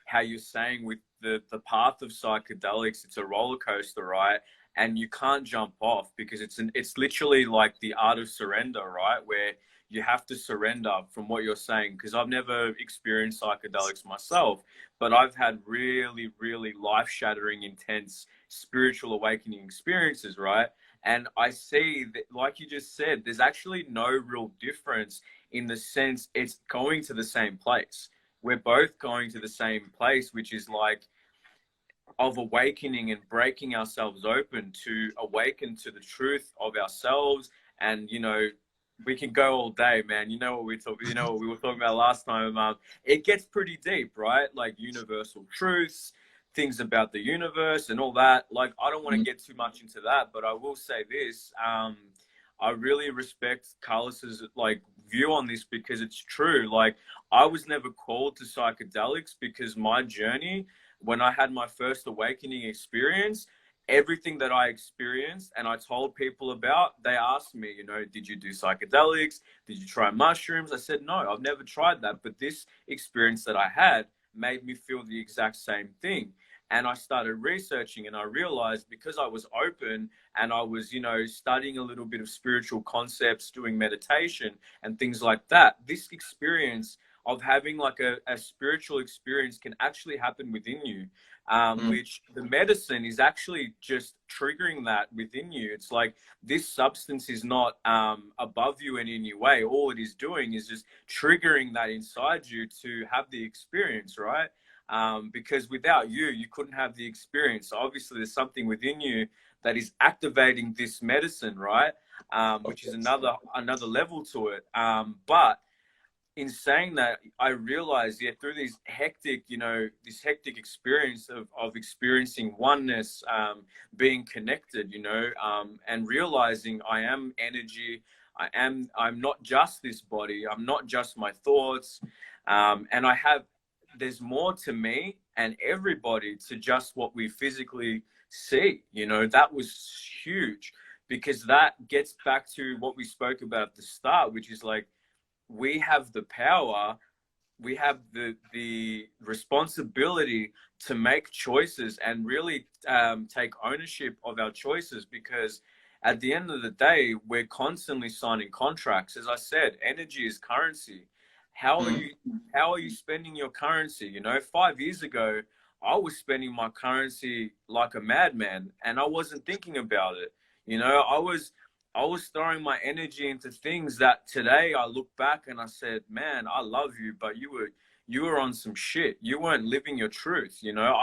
how you're saying with the path of psychedelics, it's a roller coaster, right? And you can't jump off because it's literally like the art of surrender, right? Where you have to surrender from what you're saying. Because I've never experienced psychedelics myself, but I've had really, really life-shattering, intense spiritual awakening experiences, right? And I see that, like you just said, there's actually no real difference in the sense it's going to the same place. We're both going to the same place, which is like of awakening and breaking ourselves open to awaken to the truth of ourselves. And, we can go all day, man. What we were talking about last time. It gets pretty deep, right? Like universal truths, things about the universe and all that. Like, I don't want to get too much into that, but I will say this. I really respect Carlos's like view on this because it's true. Like, I was never called to psychedelics because my journey, when I had my first awakening experience, everything that I experienced and I told people about, they asked me, you know, did you do psychedelics? Did you try mushrooms? I said, no, I've never tried that. But this experience that I had made me feel the exact same thing. And I started researching and I realized because I was open and I was, you know, studying a little bit of spiritual concepts, doing meditation and things like that, this experience of having like a spiritual experience can actually happen within you, which the medicine is actually just triggering that within you. It's like this substance is not above you in any way. All it is doing is just triggering that inside you to have the experience, right? Because without you, you couldn't have the experience. So obviously, there's something within you that is activating this medicine, right? Which is another level to it. But in saying that, I realized, yeah, through these hectic, you know, this hectic experience of experiencing oneness, being connected, you know, and realizing I am energy. I'm not just this body. I'm not just my thoughts. And there's more to me and everybody to just what we physically see. You know, that was huge because that gets back to what we spoke about at the start, which is like, we have the power, we have the responsibility to make choices and really take ownership of our choices, because at the end of the day, we're constantly signing contracts. As I said, energy is currency. How are you spending your currency? You know, 5 years ago, I was spending my currency like a madman and I wasn't thinking about it. You know, I was throwing my energy into things that today I look back and I said, man, I love you, but you were on some shit. You weren't living your truth. You know,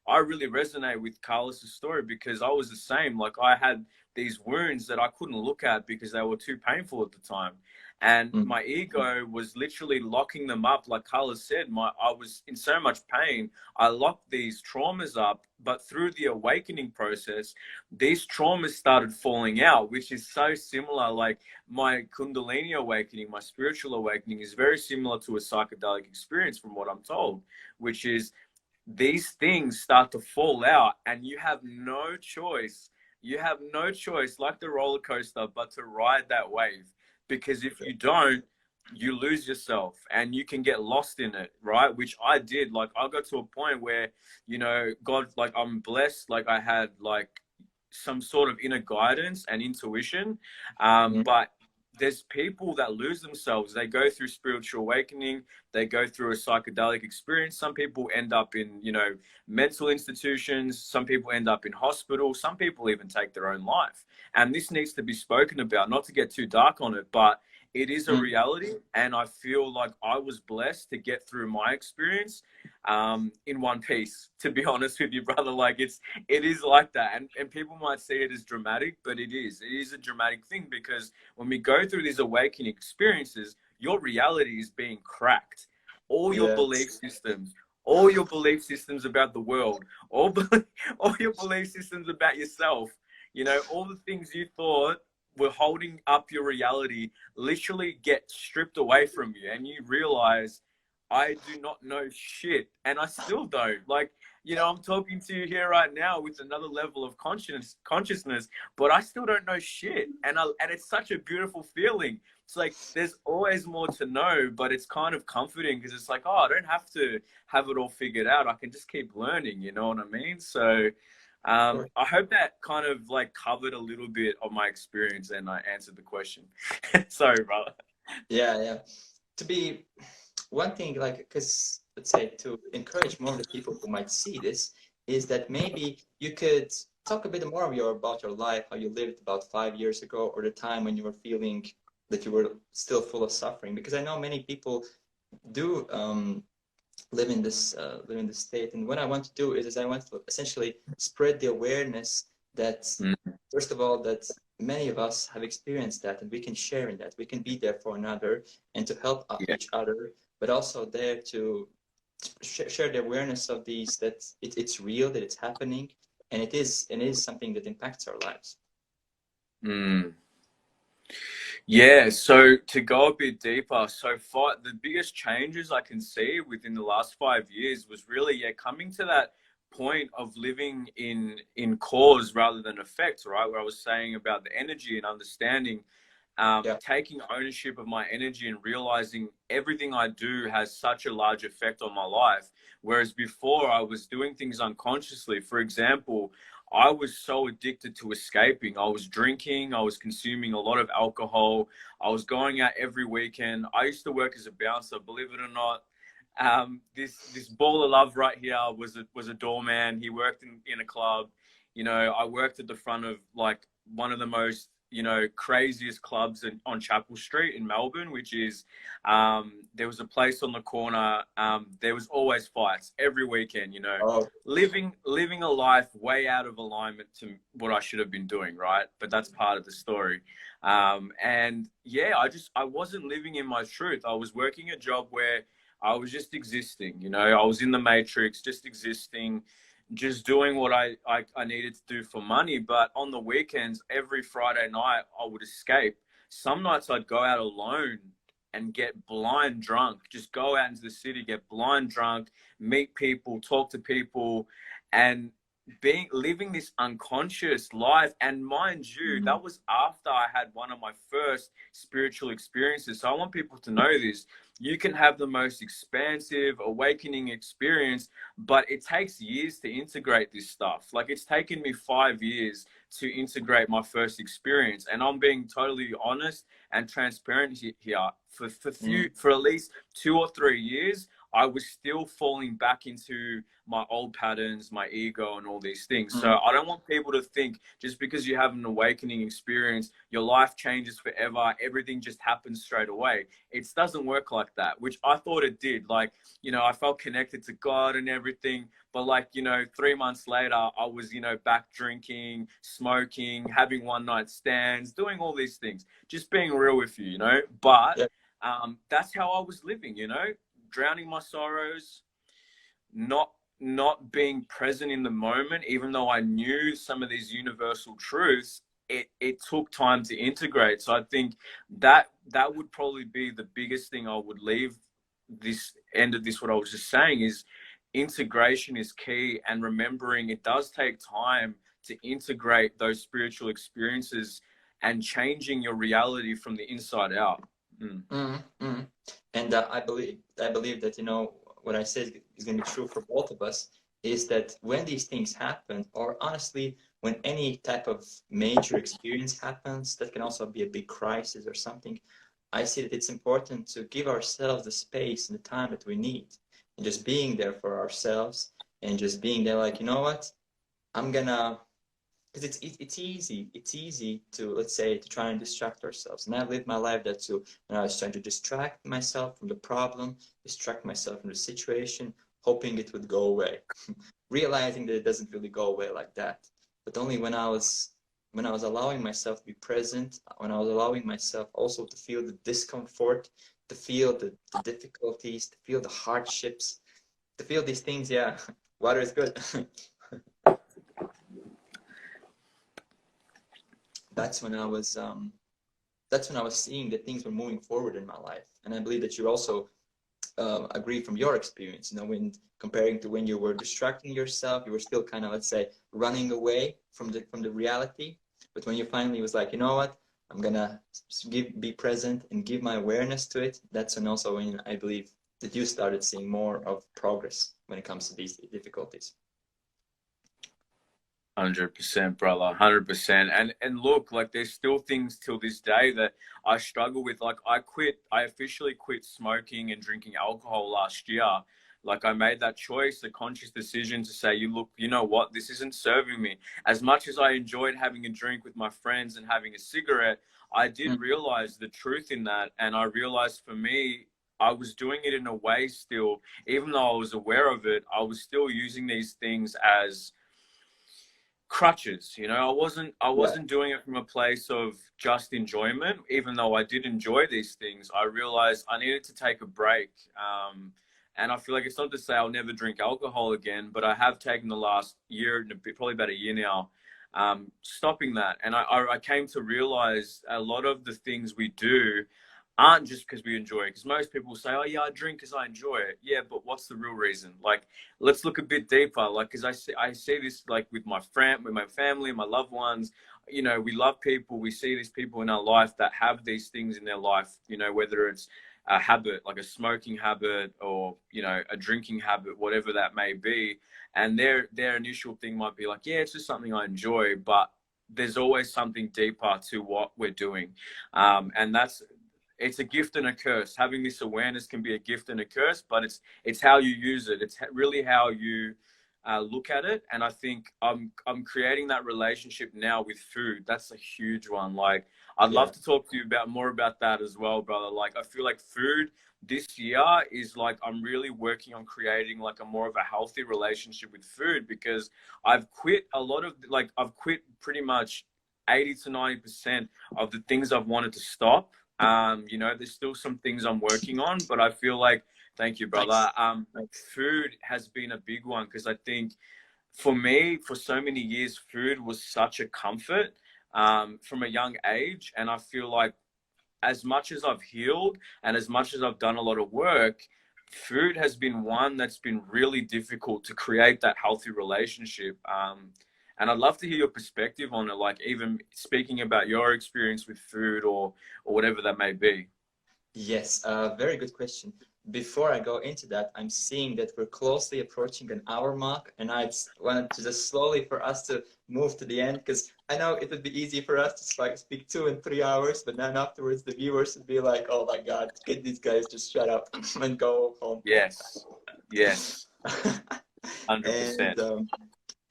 I really resonate with Carlos's story because I was the same. Like, I had these wounds that I couldn't look at because they were too painful at the time. And my ego was literally locking them up. Like Carlos said, I was in so much pain. I locked these traumas up, but through the awakening process, these traumas started falling out, which is so similar. Like, my Kundalini awakening, my spiritual awakening is very similar to a psychedelic experience from what I'm told, which is these things start to fall out and you have no choice. You have no choice, like the roller coaster, but to ride that wave. Because if you don't, you lose yourself and you can get lost in it, right? Which I did. Like, I got to a point where, you know, God, like, I'm blessed. Like, I had like some sort of inner guidance and intuition. But there's people that lose themselves. They go through spiritual awakening. They go through a psychedelic experience. Some people end up in, you know, mental institutions. Some people end up in hospital. Some people even take their own life. And this needs to be spoken about, not to get too dark on it, but it is a reality. And I feel like I was blessed to get through my experience in one piece, to be honest with you, brother. Like, it is like that. And people might see it as dramatic, but it is a dramatic thing, because when we go through these awakening experiences, your reality is being cracked. All your belief systems, all your belief systems about the world, all your belief systems about yourself, you know, all the things you thought were holding up your reality literally get stripped away from you. And you realize, I do not know shit, and I still don't. Like, you know, I'm talking to you here right now with another level of consciousness, but I still don't know shit. And it's such a beautiful feeling. It's like, there's always more to know, but it's kind of comforting because it's like, oh, I don't have to have it all figured out. I can just keep learning, you know what I mean? So I hope that kind of like covered a little bit of my experience and I answered the question. Sorry, brother. Yeah. To be one thing, like, because let's say to encourage more of the people who might see this, is that maybe you could talk a bit more about your life, how you lived about 5 years ago, or the time when you were feeling that you were still full of suffering. Because I know many people do live in this state, and what I want to do is I want to essentially spread the awareness that first of all, that many of us have experienced that, and we can share in that. We can be there for another and to help each other, but also there to share the awareness of these, that it's real, that it's happening, and it is something that impacts our lives. Mm. Yeah, so to go a bit deeper, so far the biggest changes I can see within the last 5 years was really, yeah, coming to that point of living in cause rather than effect, right? Where I was saying about the energy and understanding, Yeah. taking ownership of my energy and realizing everything I do has such a large effect on my life. Whereas before I was doing things unconsciously. For example, I was so addicted to escaping. I was drinking, I was consuming a lot of alcohol, I was going out every weekend. I used to work as a bouncer, believe it or not. This ball of love right here was a doorman. He worked in a club. You know, I worked at the front of like one of the most, you know, craziest clubs on Chapel Street in Melbourne, which is, there was a place on the corner. There was always fights every weekend, you know, Oh. living a life way out of alignment to what I should have been doing, right? But that's part of the story. And yeah, I wasn't living in my truth. I was working a job where I was just existing, you know, I was in the matrix, just existing, just doing what I needed to do for money. But on the weekends, every Friday night, I would escape. Some nights I'd go out alone and get blind drunk, just go out into the city, get blind drunk, meet people, talk to people, and living this unconscious life. And mind you, that was after I had one of my first spiritual experiences. So I want people to know this. You can have the most expansive awakening experience, but it takes years to integrate this stuff. Like, it's taken me 5 years to integrate my first experience, and I'm being totally honest and transparent here. For at least 2 or 3 years, I was still falling back into my old patterns, my ego, and all these things. So I don't want people to think just because you have an awakening experience, your life changes forever, everything just happens straight away. It doesn't work like that, which I thought it did. Like, you know, I felt connected to God and everything. But like, you know, 3 months later, I was, you know, back drinking, smoking, having one night stands, doing all these things, just being real with you, you know. But Yeah. that's how I was living, you know, drowning my sorrows, not being present in the moment. Even though I knew some of these universal truths, it took time to integrate. So I think that would probably be the biggest thing I would leave this end of this, what I was just saying, is integration is key, and remembering it does take time to integrate those spiritual experiences and changing your reality from the inside out. And I believe that, you know, what I said is going to be true for both of us, is that when these things happen, or honestly, when any type of major experience happens, that can also be a big crisis or something, I see that it's important to give ourselves the space and the time that we need, and just being there for ourselves, and just being there like, you know what, I'm gonna, because it's easy to, let's say, to try and distract ourselves. And I've lived my life that too, when I was trying to distract myself from the problem, distract myself from the situation, hoping it would go away, realizing that it doesn't really go away like that. But only when I was allowing myself to be present, when I was allowing myself also to feel the discomfort, to feel the difficulties, to feel the hardships, to feel these things, yeah, water is good. That's when I was seeing that things were moving forward in my life. And I believe that you also agree from your experience, you know, when comparing to when you were distracting yourself, you were still kind of, let's say, running away from the reality. But when you finally was like, you know what, I'm gonna be present and give my awareness to it, that's when also when I believe that you started seeing more of progress when it comes to these difficulties. 100%, brother. 100%. And look, like, there's still things till this day that I struggle with. Like, I officially quit smoking and drinking alcohol last year. Like, I made that choice, a conscious decision to say, you know what, this isn't serving me. As much as I enjoyed having a drink with my friends and having a cigarette, I did realize the truth in that. And I realized for me, I was doing it in a way still, even though I was aware of it, I was still using these things as crutches. You know, I Yeah. wasn't doing it from a place of just enjoyment. Even though I did enjoy these things, I realized I needed to take a break. And I feel like it's not to say I'll never drink alcohol again, but I have taken the last year, probably about a year now, stopping that. And I came to realize a lot of the things we do aren't just because we enjoy it. Because most people say, oh, yeah, I drink because I enjoy it. Yeah, but what's the real reason? Like, let's look a bit deeper. Like, because I see this like with my family, my loved ones. You know, we love people. We see these people in our life that have these things in their life, you know, whether it's a habit, like a smoking habit or, you know, a drinking habit, whatever that may be. And their initial thing might be like, yeah, it's just something I enjoy, but there's always something deeper to what we're doing. And it's a gift and a curse. Having this awareness can be a gift and a curse, but it's how you use it. It's really how you look at it. And I think I'm creating that relationship now with food. That's a huge one. Like, I'd Yeah. love to talk to you about more about that as well, brother. Like, I feel like food this year is like, I'm really working on creating like a more of a healthy relationship with food, because I've quit a lot of like, I've quit pretty much 80 to 90% of the things I've wanted to stop. You know, there's still some things I'm working on, but I feel like, thank you, brother. Nice. Nice. Food has been a big one, because I think for me, for so many years, food was such a comfort from a young age. And I feel like as much as I've healed and as much as I've done a lot of work, food has been one that's been really difficult to create that healthy relationship. And I'd love to hear your perspective on it, like even speaking about your experience with food or whatever that may be. Yes, very good question. Before I go into that, I'm seeing that we're closely approaching an hour mark, and I wanted to just slowly for us to move to the end, because I know it would be easy for us to speak 2 and 3 hours, but then afterwards the viewers would be like, "Oh my God, can these guys just shut up and go home?" Yes, yes, And 100%.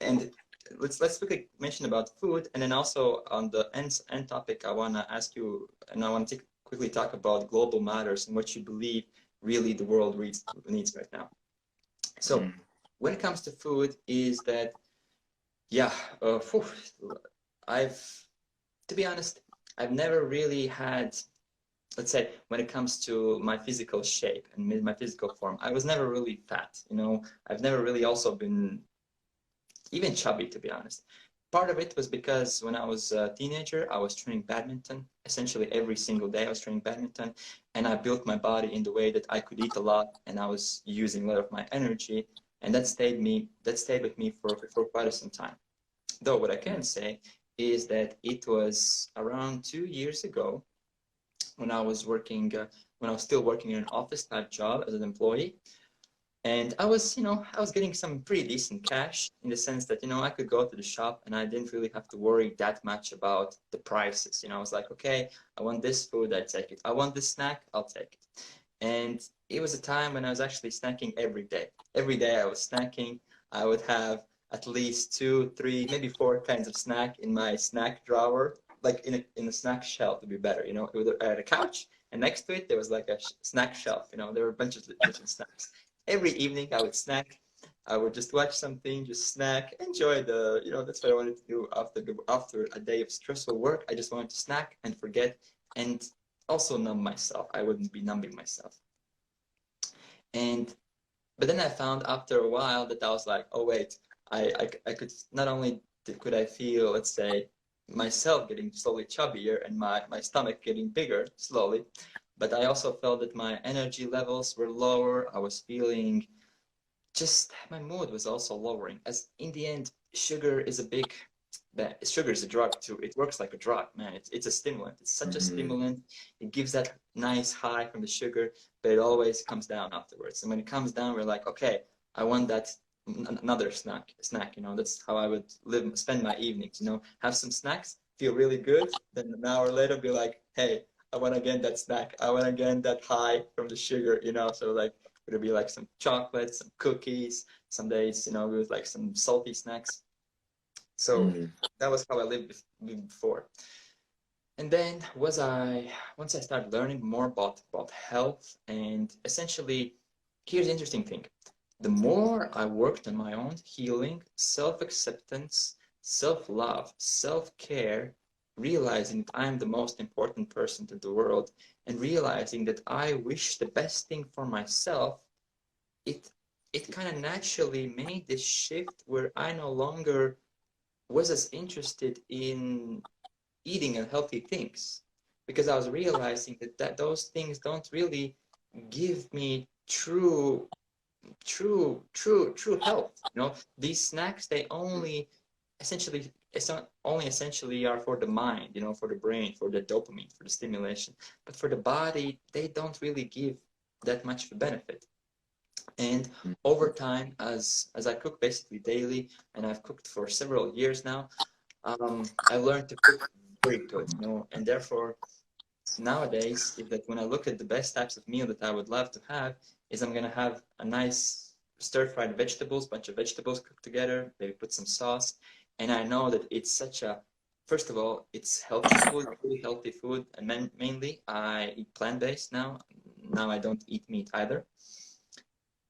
and let's quickly mention about food, and then also on the end topic, I wanna ask you, and I want to quickly talk about global matters and what you believe really the world needs right now. So Mm. when it comes to food, is that yeah, phew, I've to be honest, I've never really had, let's say, when it comes to my physical shape and my physical form, I was never really fat. You know, I've never really also been even chubby, to be honest. Part of it was because when I was a teenager, I was training badminton. Essentially, every single day I was training badminton, and I built my body in the way that I could eat a lot, and I was using a lot of my energy, and that stayed with me for quite some time. Though what I can say is that it was around 2 years ago when I was when I was still working in an office type job as an employee. And I was getting some pretty decent cash in the sense that, I could go to the shop and I didn't really have to worry that much about the prices. I was like, okay, I want this food, I take it. I want this snack, I'll take it. And it was a time when I was actually snacking every day. Every day I was snacking. I would have at least two, three, maybe four kinds of snack in my snack drawer, like in a snack shelf to be better. I had a couch, and next to it there was like a snack shelf. There were a bunch of different snacks. Every evening I would snack. I would just watch something, just snack, enjoy that's what I wanted to do after a day of stressful work. I just wanted to snack and forget, and also numb myself. I wouldn't be numbing myself. And but then I found after a while that I was like, oh wait, I could not only could I feel, let's say, myself getting slowly chubbier and my stomach getting bigger slowly, but I also felt that my energy levels were lower. I was feeling just my mood was also lowering. As in the end, sugar is a drug too. It works like a drug, man. It's a stimulant. It's such a Mm. stimulant. It gives that nice high from the sugar, but it always comes down afterwards. And when it comes down, we're like, okay, I want that another snack. That's how I would spend my evenings. Have some snacks, feel really good. Then an hour later, be like, hey, I want again that snack. I want again that high from the sugar. So like it'll be like some chocolate, some cookies. Some days, with like some salty snacks. So Mm. that was how I lived before. And then once I started learning more about health, and essentially, here's the interesting thing. The more I worked on my own healing, self-acceptance, self-love, self-care, realizing that I am the most important person to the world, and realizing that I wish the best thing for myself, it it kind of naturally made this shift where I no longer was as interested in eating unhealthy things, because I was realizing that those things don't really give me true health. These snacks, they only essentially it's not only essentially are for the mind, for the brain, for the dopamine, for the stimulation, but for the body, they don't really give that much of a benefit. And over time, as I cook basically daily, and I've cooked for several years now, I learned to cook very good, and therefore nowadays, if that when I look at the best types of meal that I would love to have, is I'm gonna have a nice stir-fried vegetables, bunch of vegetables cooked together, maybe put some sauce, and I know that it's such a, first of all, it's healthy food, really healthy food, and mainly I eat plant-based now. Now I don't eat meat either.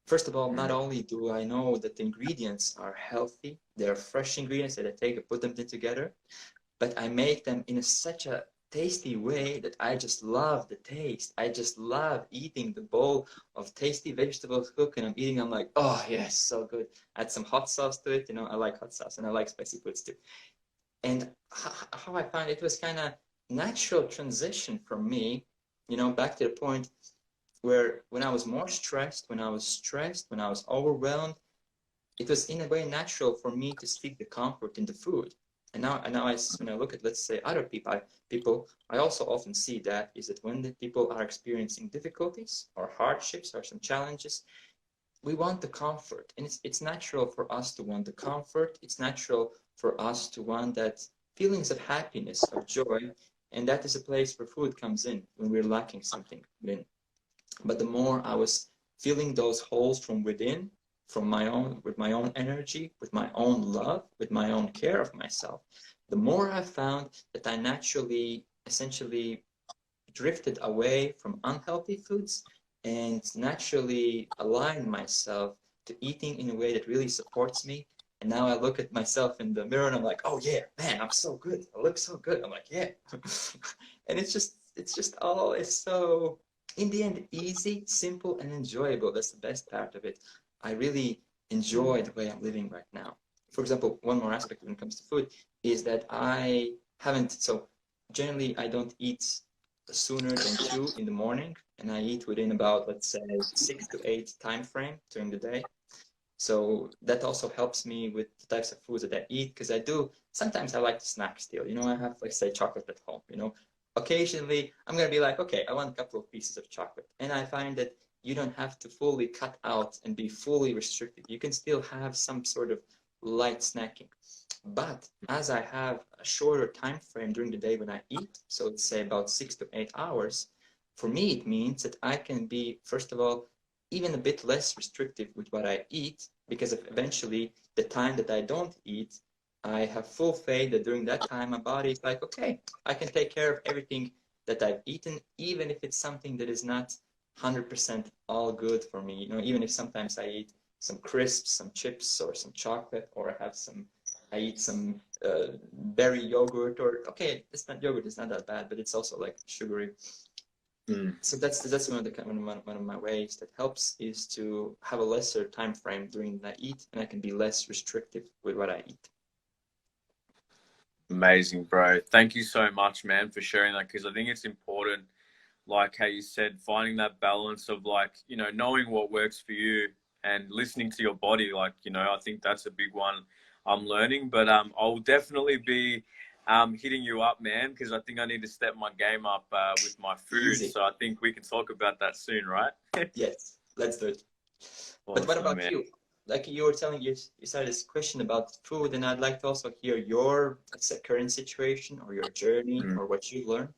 First of all, not only do I know that the ingredients are healthy, they're fresh ingredients that I take and put them together, but I make them in such a tasty way that I just love the taste. I just love eating the bowl of tasty vegetables cooked, and I'm eating. I'm like, oh yes, so good. Add some hot sauce to it. I like hot sauce and I like spicy foods too. And how I found it was kind of natural transition from me, back to the point where when I was more stressed, when I was overwhelmed, it was in a way natural for me to seek the comfort in the food. And now when I look at, let's say, other people, I also often see that is that when the people are experiencing difficulties or hardships or some challenges, we want the comfort. And it's natural for us to want the comfort. It's natural for us to want that feelings of happiness, of joy. And that is a place where food comes in when we're lacking something within. But the more I was filling those holes from within, with my own energy, with my own love, with my own care of myself, the more I found that I naturally, essentially drifted away from unhealthy foods and naturally aligned myself to eating in a way that really supports me. And now I look at myself in the mirror and I'm like, oh yeah, man, I'm so good. I look so good. I'm like, yeah. And it's so, in the end, easy, simple, and enjoyable. That's the best part of it. I really enjoy the way I'm living right now. For example, one more aspect when it comes to food is that so generally I don't eat sooner than 2 in the morning, and I eat within about, let's say, 6 to 8 time frame during the day. So that also helps me with the types of foods that I eat, because sometimes I like to snack still. I have, like, say, chocolate at home. Occasionally I'm going to be like, okay, I want a couple of pieces of chocolate. And I find that you don't have to fully cut out and be fully restricted. You can still have some sort of light snacking. But as I have a shorter time frame during the day when I eat, so let's say about 6 to 8 hours, for me it means that I can be, first of all, even a bit less restrictive with what I eat, because eventually the time that I don't eat, I have full faith that during that time my body is like, okay, I can take care of everything that I've eaten, even if it's something that is not 100% all good for me. Even if sometimes I eat some crisps, some chips, or some chocolate, or I eat some berry yogurt, or okay, it's not yogurt, it's not that bad, but it's also like sugary. So that's one of my ways that helps, is to have a lesser time frame during that I eat, and I can be less restrictive with what I eat. Amazing, bro. Thank you so much, man, for sharing that, because I think it's important, like how you said, finding that balance of, like, knowing what works for you and listening to your body. Like, I think that's a big one I'm learning. But I'll definitely be hitting you up, man, because I think I need to step my game up with my food. Easy. So I think we can talk about that soon, right? Yes, let's do it. Awesome, but what about man. you? Like you were telling, you started this question about food, and I'd like to also hear your, let's say, current situation or your journey or what you learned.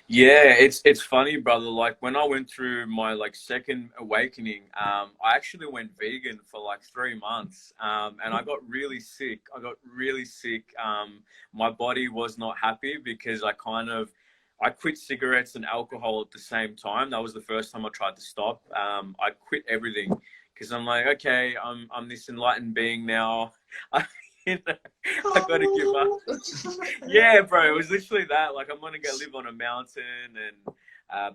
Yeah, it's funny, brother. Like, when I went through my, like, second awakening, I actually went vegan for like 3 months, and I got really sick. My body was not happy because I quit cigarettes and alcohol at the same time. That was the first time I tried to stop. I quit everything because I'm like, okay, I'm this enlightened being now. You know, I got to give up. Yeah, bro, it was literally that. Like, I'm gonna go live on a mountain, and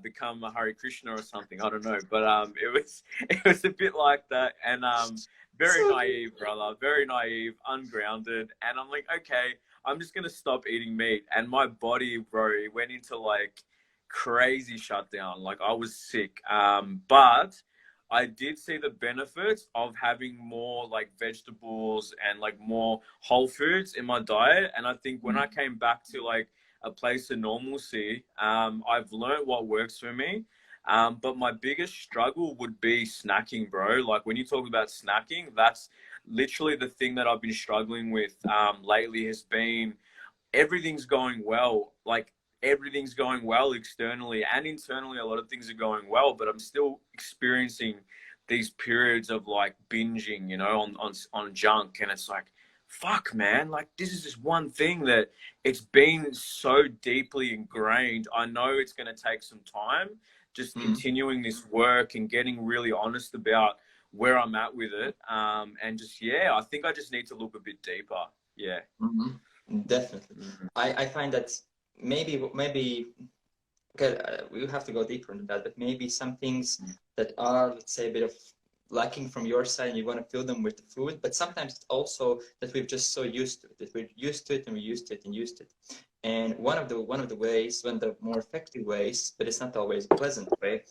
become a Hare Krishna or something. I don't know, but it was a bit like that, and very So naive, brother, very naive, ungrounded, and I'm like, okay, I'm just gonna stop eating meat, and my body, bro, it went into like crazy shutdown. Like I was sick, but I did see the benefits of having more like vegetables and like more whole foods in my diet. And I think when I came back to like a place of normalcy, I've learned what works for me. But my biggest struggle would be snacking, bro. Like when you talk about snacking, that's literally the thing that I've been struggling with lately has been everything's going well. Like everything's going well externally and internally. A lot of things are going well, but I'm still experiencing these periods of like binging, you know, on junk, and it's like, fuck, man. Like this is just one thing that it's been so deeply ingrained. I know it's going to take some time, just continuing this work and getting really honest about where I'm at with it. And just yeah, I think I just need to look a bit deeper. Yeah. definitely, I find that maybe okay, we have to go deeper into that, but maybe some things that are, let's say, a bit of lacking from your side and you want to fill them with the food, but sometimes it's also that we've just so used to it, that we're used to it and we used to it and used it. And one of the more effective ways, but it's not always a pleasant way,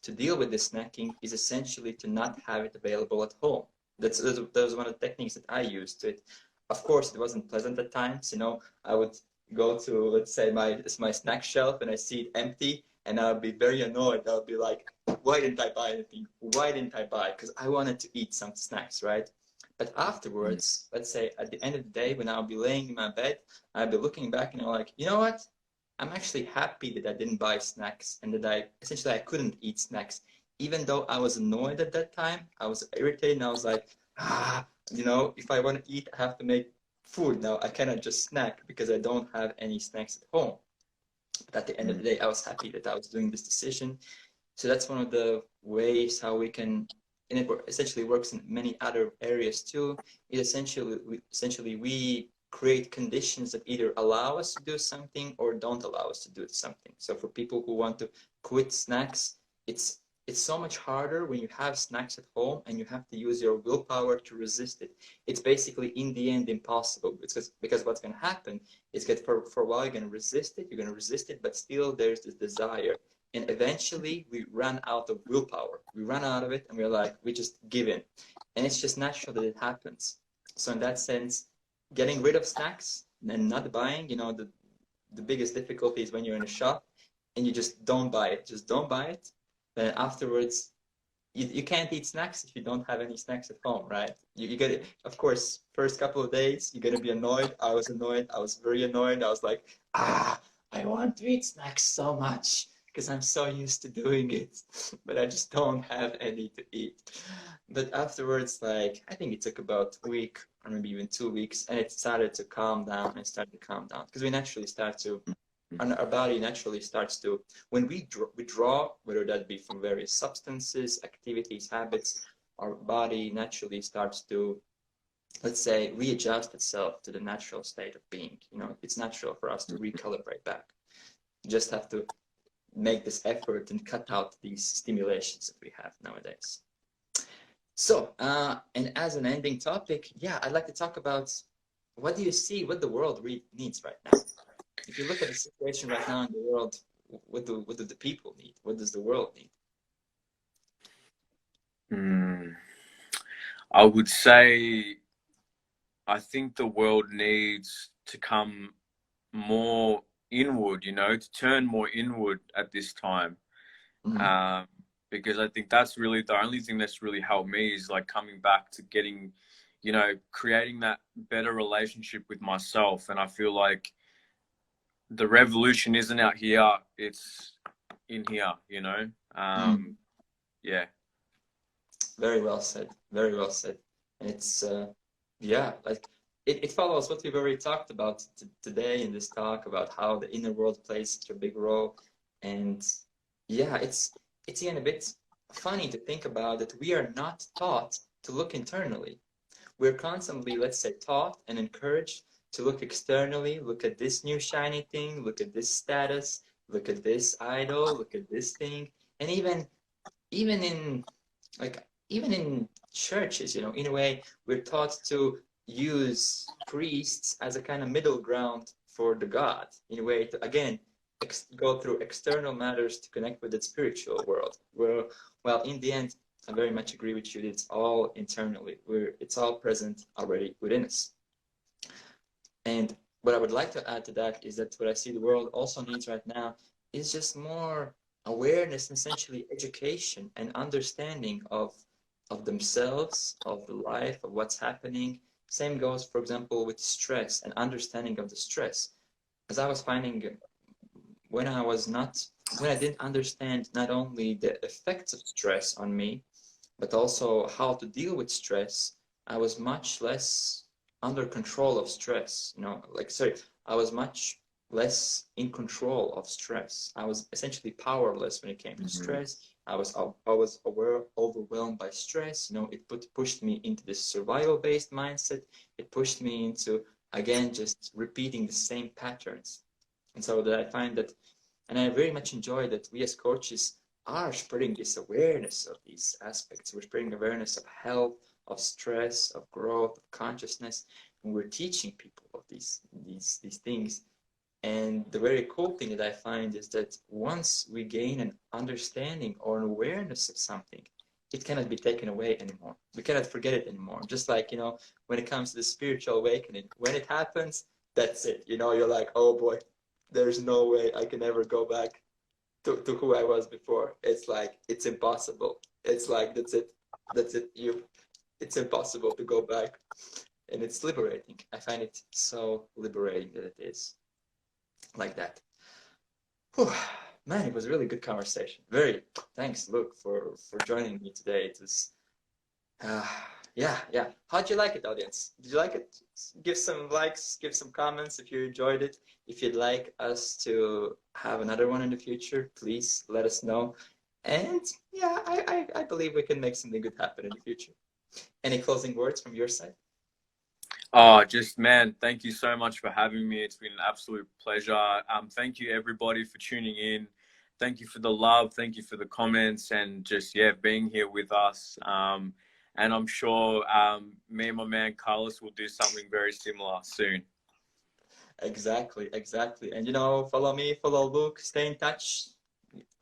to deal with this snacking is essentially to not have it available at home. That was one of the techniques that I used to it. Of course, it wasn't pleasant at times. You know, I would go to, let's say, my snack shelf and I see it empty, and I'll be very annoyed. I'll be like, why didn't I buy anything? Why didn't I buy? Because I wanted to eat some snacks, right? But afterwards, let's say at the end of the day, when I'll be laying in my bed, I'll be looking back and I'm like, you know what? I'm actually happy that I didn't buy snacks and that I couldn't eat snacks. Even though I was annoyed at that time, I was irritated and I was like, you know, if I want to eat, I have to make food now. I cannot just snack because I don't have any snacks at home. But at the end of the day, I was happy that I was doing this decision. So that's one of the ways how we can, and it essentially works in many other areas too. It essentially we create conditions that either allow us to do something or don't allow us to do something. So for people who want to quit snacks, it's it's so much harder when you have snacks at home and you have to use your willpower to resist it. It's basically in the end impossible because what's going to happen is that for a while you're going to resist it, but still there's this desire. And eventually we run out of willpower. We run out of it and we're like, we just give in. And it's just natural that it happens. So in that sense, getting rid of snacks and not buying, you know, the biggest difficulty is when you're in a shop and you just don't buy it. Just don't buy it. Then afterwards, you can't eat snacks if you don't have any snacks at home, right? You get it. Of course, first couple of days, you're going to be annoyed. I was annoyed. I was very annoyed. I was like, I want to eat snacks so much because I'm so used to doing it, but I just don't have any to eat. But afterwards, like, I think it took about a week or maybe even 2 weeks, and it started to calm down and started to calm down because we naturally start to, and our body naturally starts to, when we withdraw, whether that be from various substances, activities, habits, our body naturally starts to, let's say, readjust itself to the natural state of being. You know, it's natural for us to recalibrate back. You just have to make this effort and cut out these stimulations that we have nowadays. So, and as an ending topic, yeah, I'd like to talk about what do you see, what the world really needs right now? If you look at the situation right now in the world, what do the people need? What does the world need? I would say I think the world needs to come more inward, you know, to turn more inward at this time. Because I think that's really the only thing that's really helped me is like coming back to getting, you know, creating that better relationship with myself. And I feel like the revolution isn't out here, it's in here, you know? Yeah. Very well said. Very well said. And it's, yeah, like it follows what we've already talked about today in this talk about how the inner world plays such a big role. And yeah, it's even a bit funny to think about that we are not taught to look internally. We're constantly, let's say, taught and encouraged to look externally, look at this new shiny thing, look at this status, look at this idol, look at this thing. And even in like even in churches, you know, in a way, we're taught to use priests as a kind of middle ground for the God, in a way to again go through external matters to connect with the spiritual world. Well, in the end, I very much agree with you. It's all internally. It's all present already within us. And what I would like to add to that is that what I see the world also needs right now is just more awareness, and essentially education and understanding of themselves, of the life, of what's happening. Same goes, for example, with stress and understanding of the stress. As I was finding when I was not, when I didn't understand not only the effects of stress on me, but also how to deal with stress, I was much less under control of stress. You know, like, sorry, I was much less in control of stress. I was essentially powerless when it came to stress. I was overwhelmed by stress. You know, it pushed me into this survival-based mindset. It pushed me into, again, just repeating the same patterns. And so that I find that, and I very much enjoy that we as coaches are spreading this awareness of these aspects. We're spreading awareness of health, of stress, of growth, of consciousness, and we're teaching people of these things. And the very cool thing that I find is that once we gain an understanding or an awareness of something, it cannot be taken away anymore. We cannot forget it anymore. Just like, you know, when it comes to the spiritual awakening, when it happens, that's it. You know, you're like, oh boy, there's no way I can ever go back to who I was before. It's like, it's impossible. It's like, that's it. That's it. It's impossible to go back. And it's liberating. I find it so liberating that it is like that. Whew. Man, it was a really good conversation. Very thanks, Luke, for joining me today. It was uh, yeah. How'd you like it, audience? Did you like it? Give some likes, give some comments if you enjoyed it. If you'd like us to have another one in the future, please let us know. And yeah, I believe we can make something good happen in the future. Any closing words from your side? Oh, just man, thank you so much for having me. It's been an absolute pleasure. Thank you everybody for tuning in. Thank you for the love. Thank you for the comments and just, yeah, being here with us. And I'm sure me and my man Carlos will do something very similar soon. Exactly. And you know, follow me, follow Luke, stay in touch,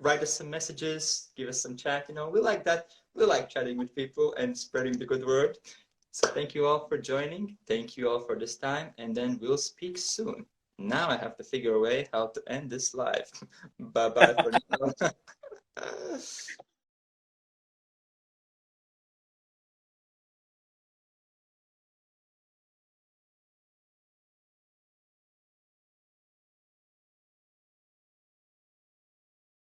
write us some messages, give us some chat. You know, we like that. We like chatting with people and spreading the good word. So thank you all for joining. Thank you all for this time. And then we'll speak soon. Now I have to figure a way how to end this live. Bye bye for now.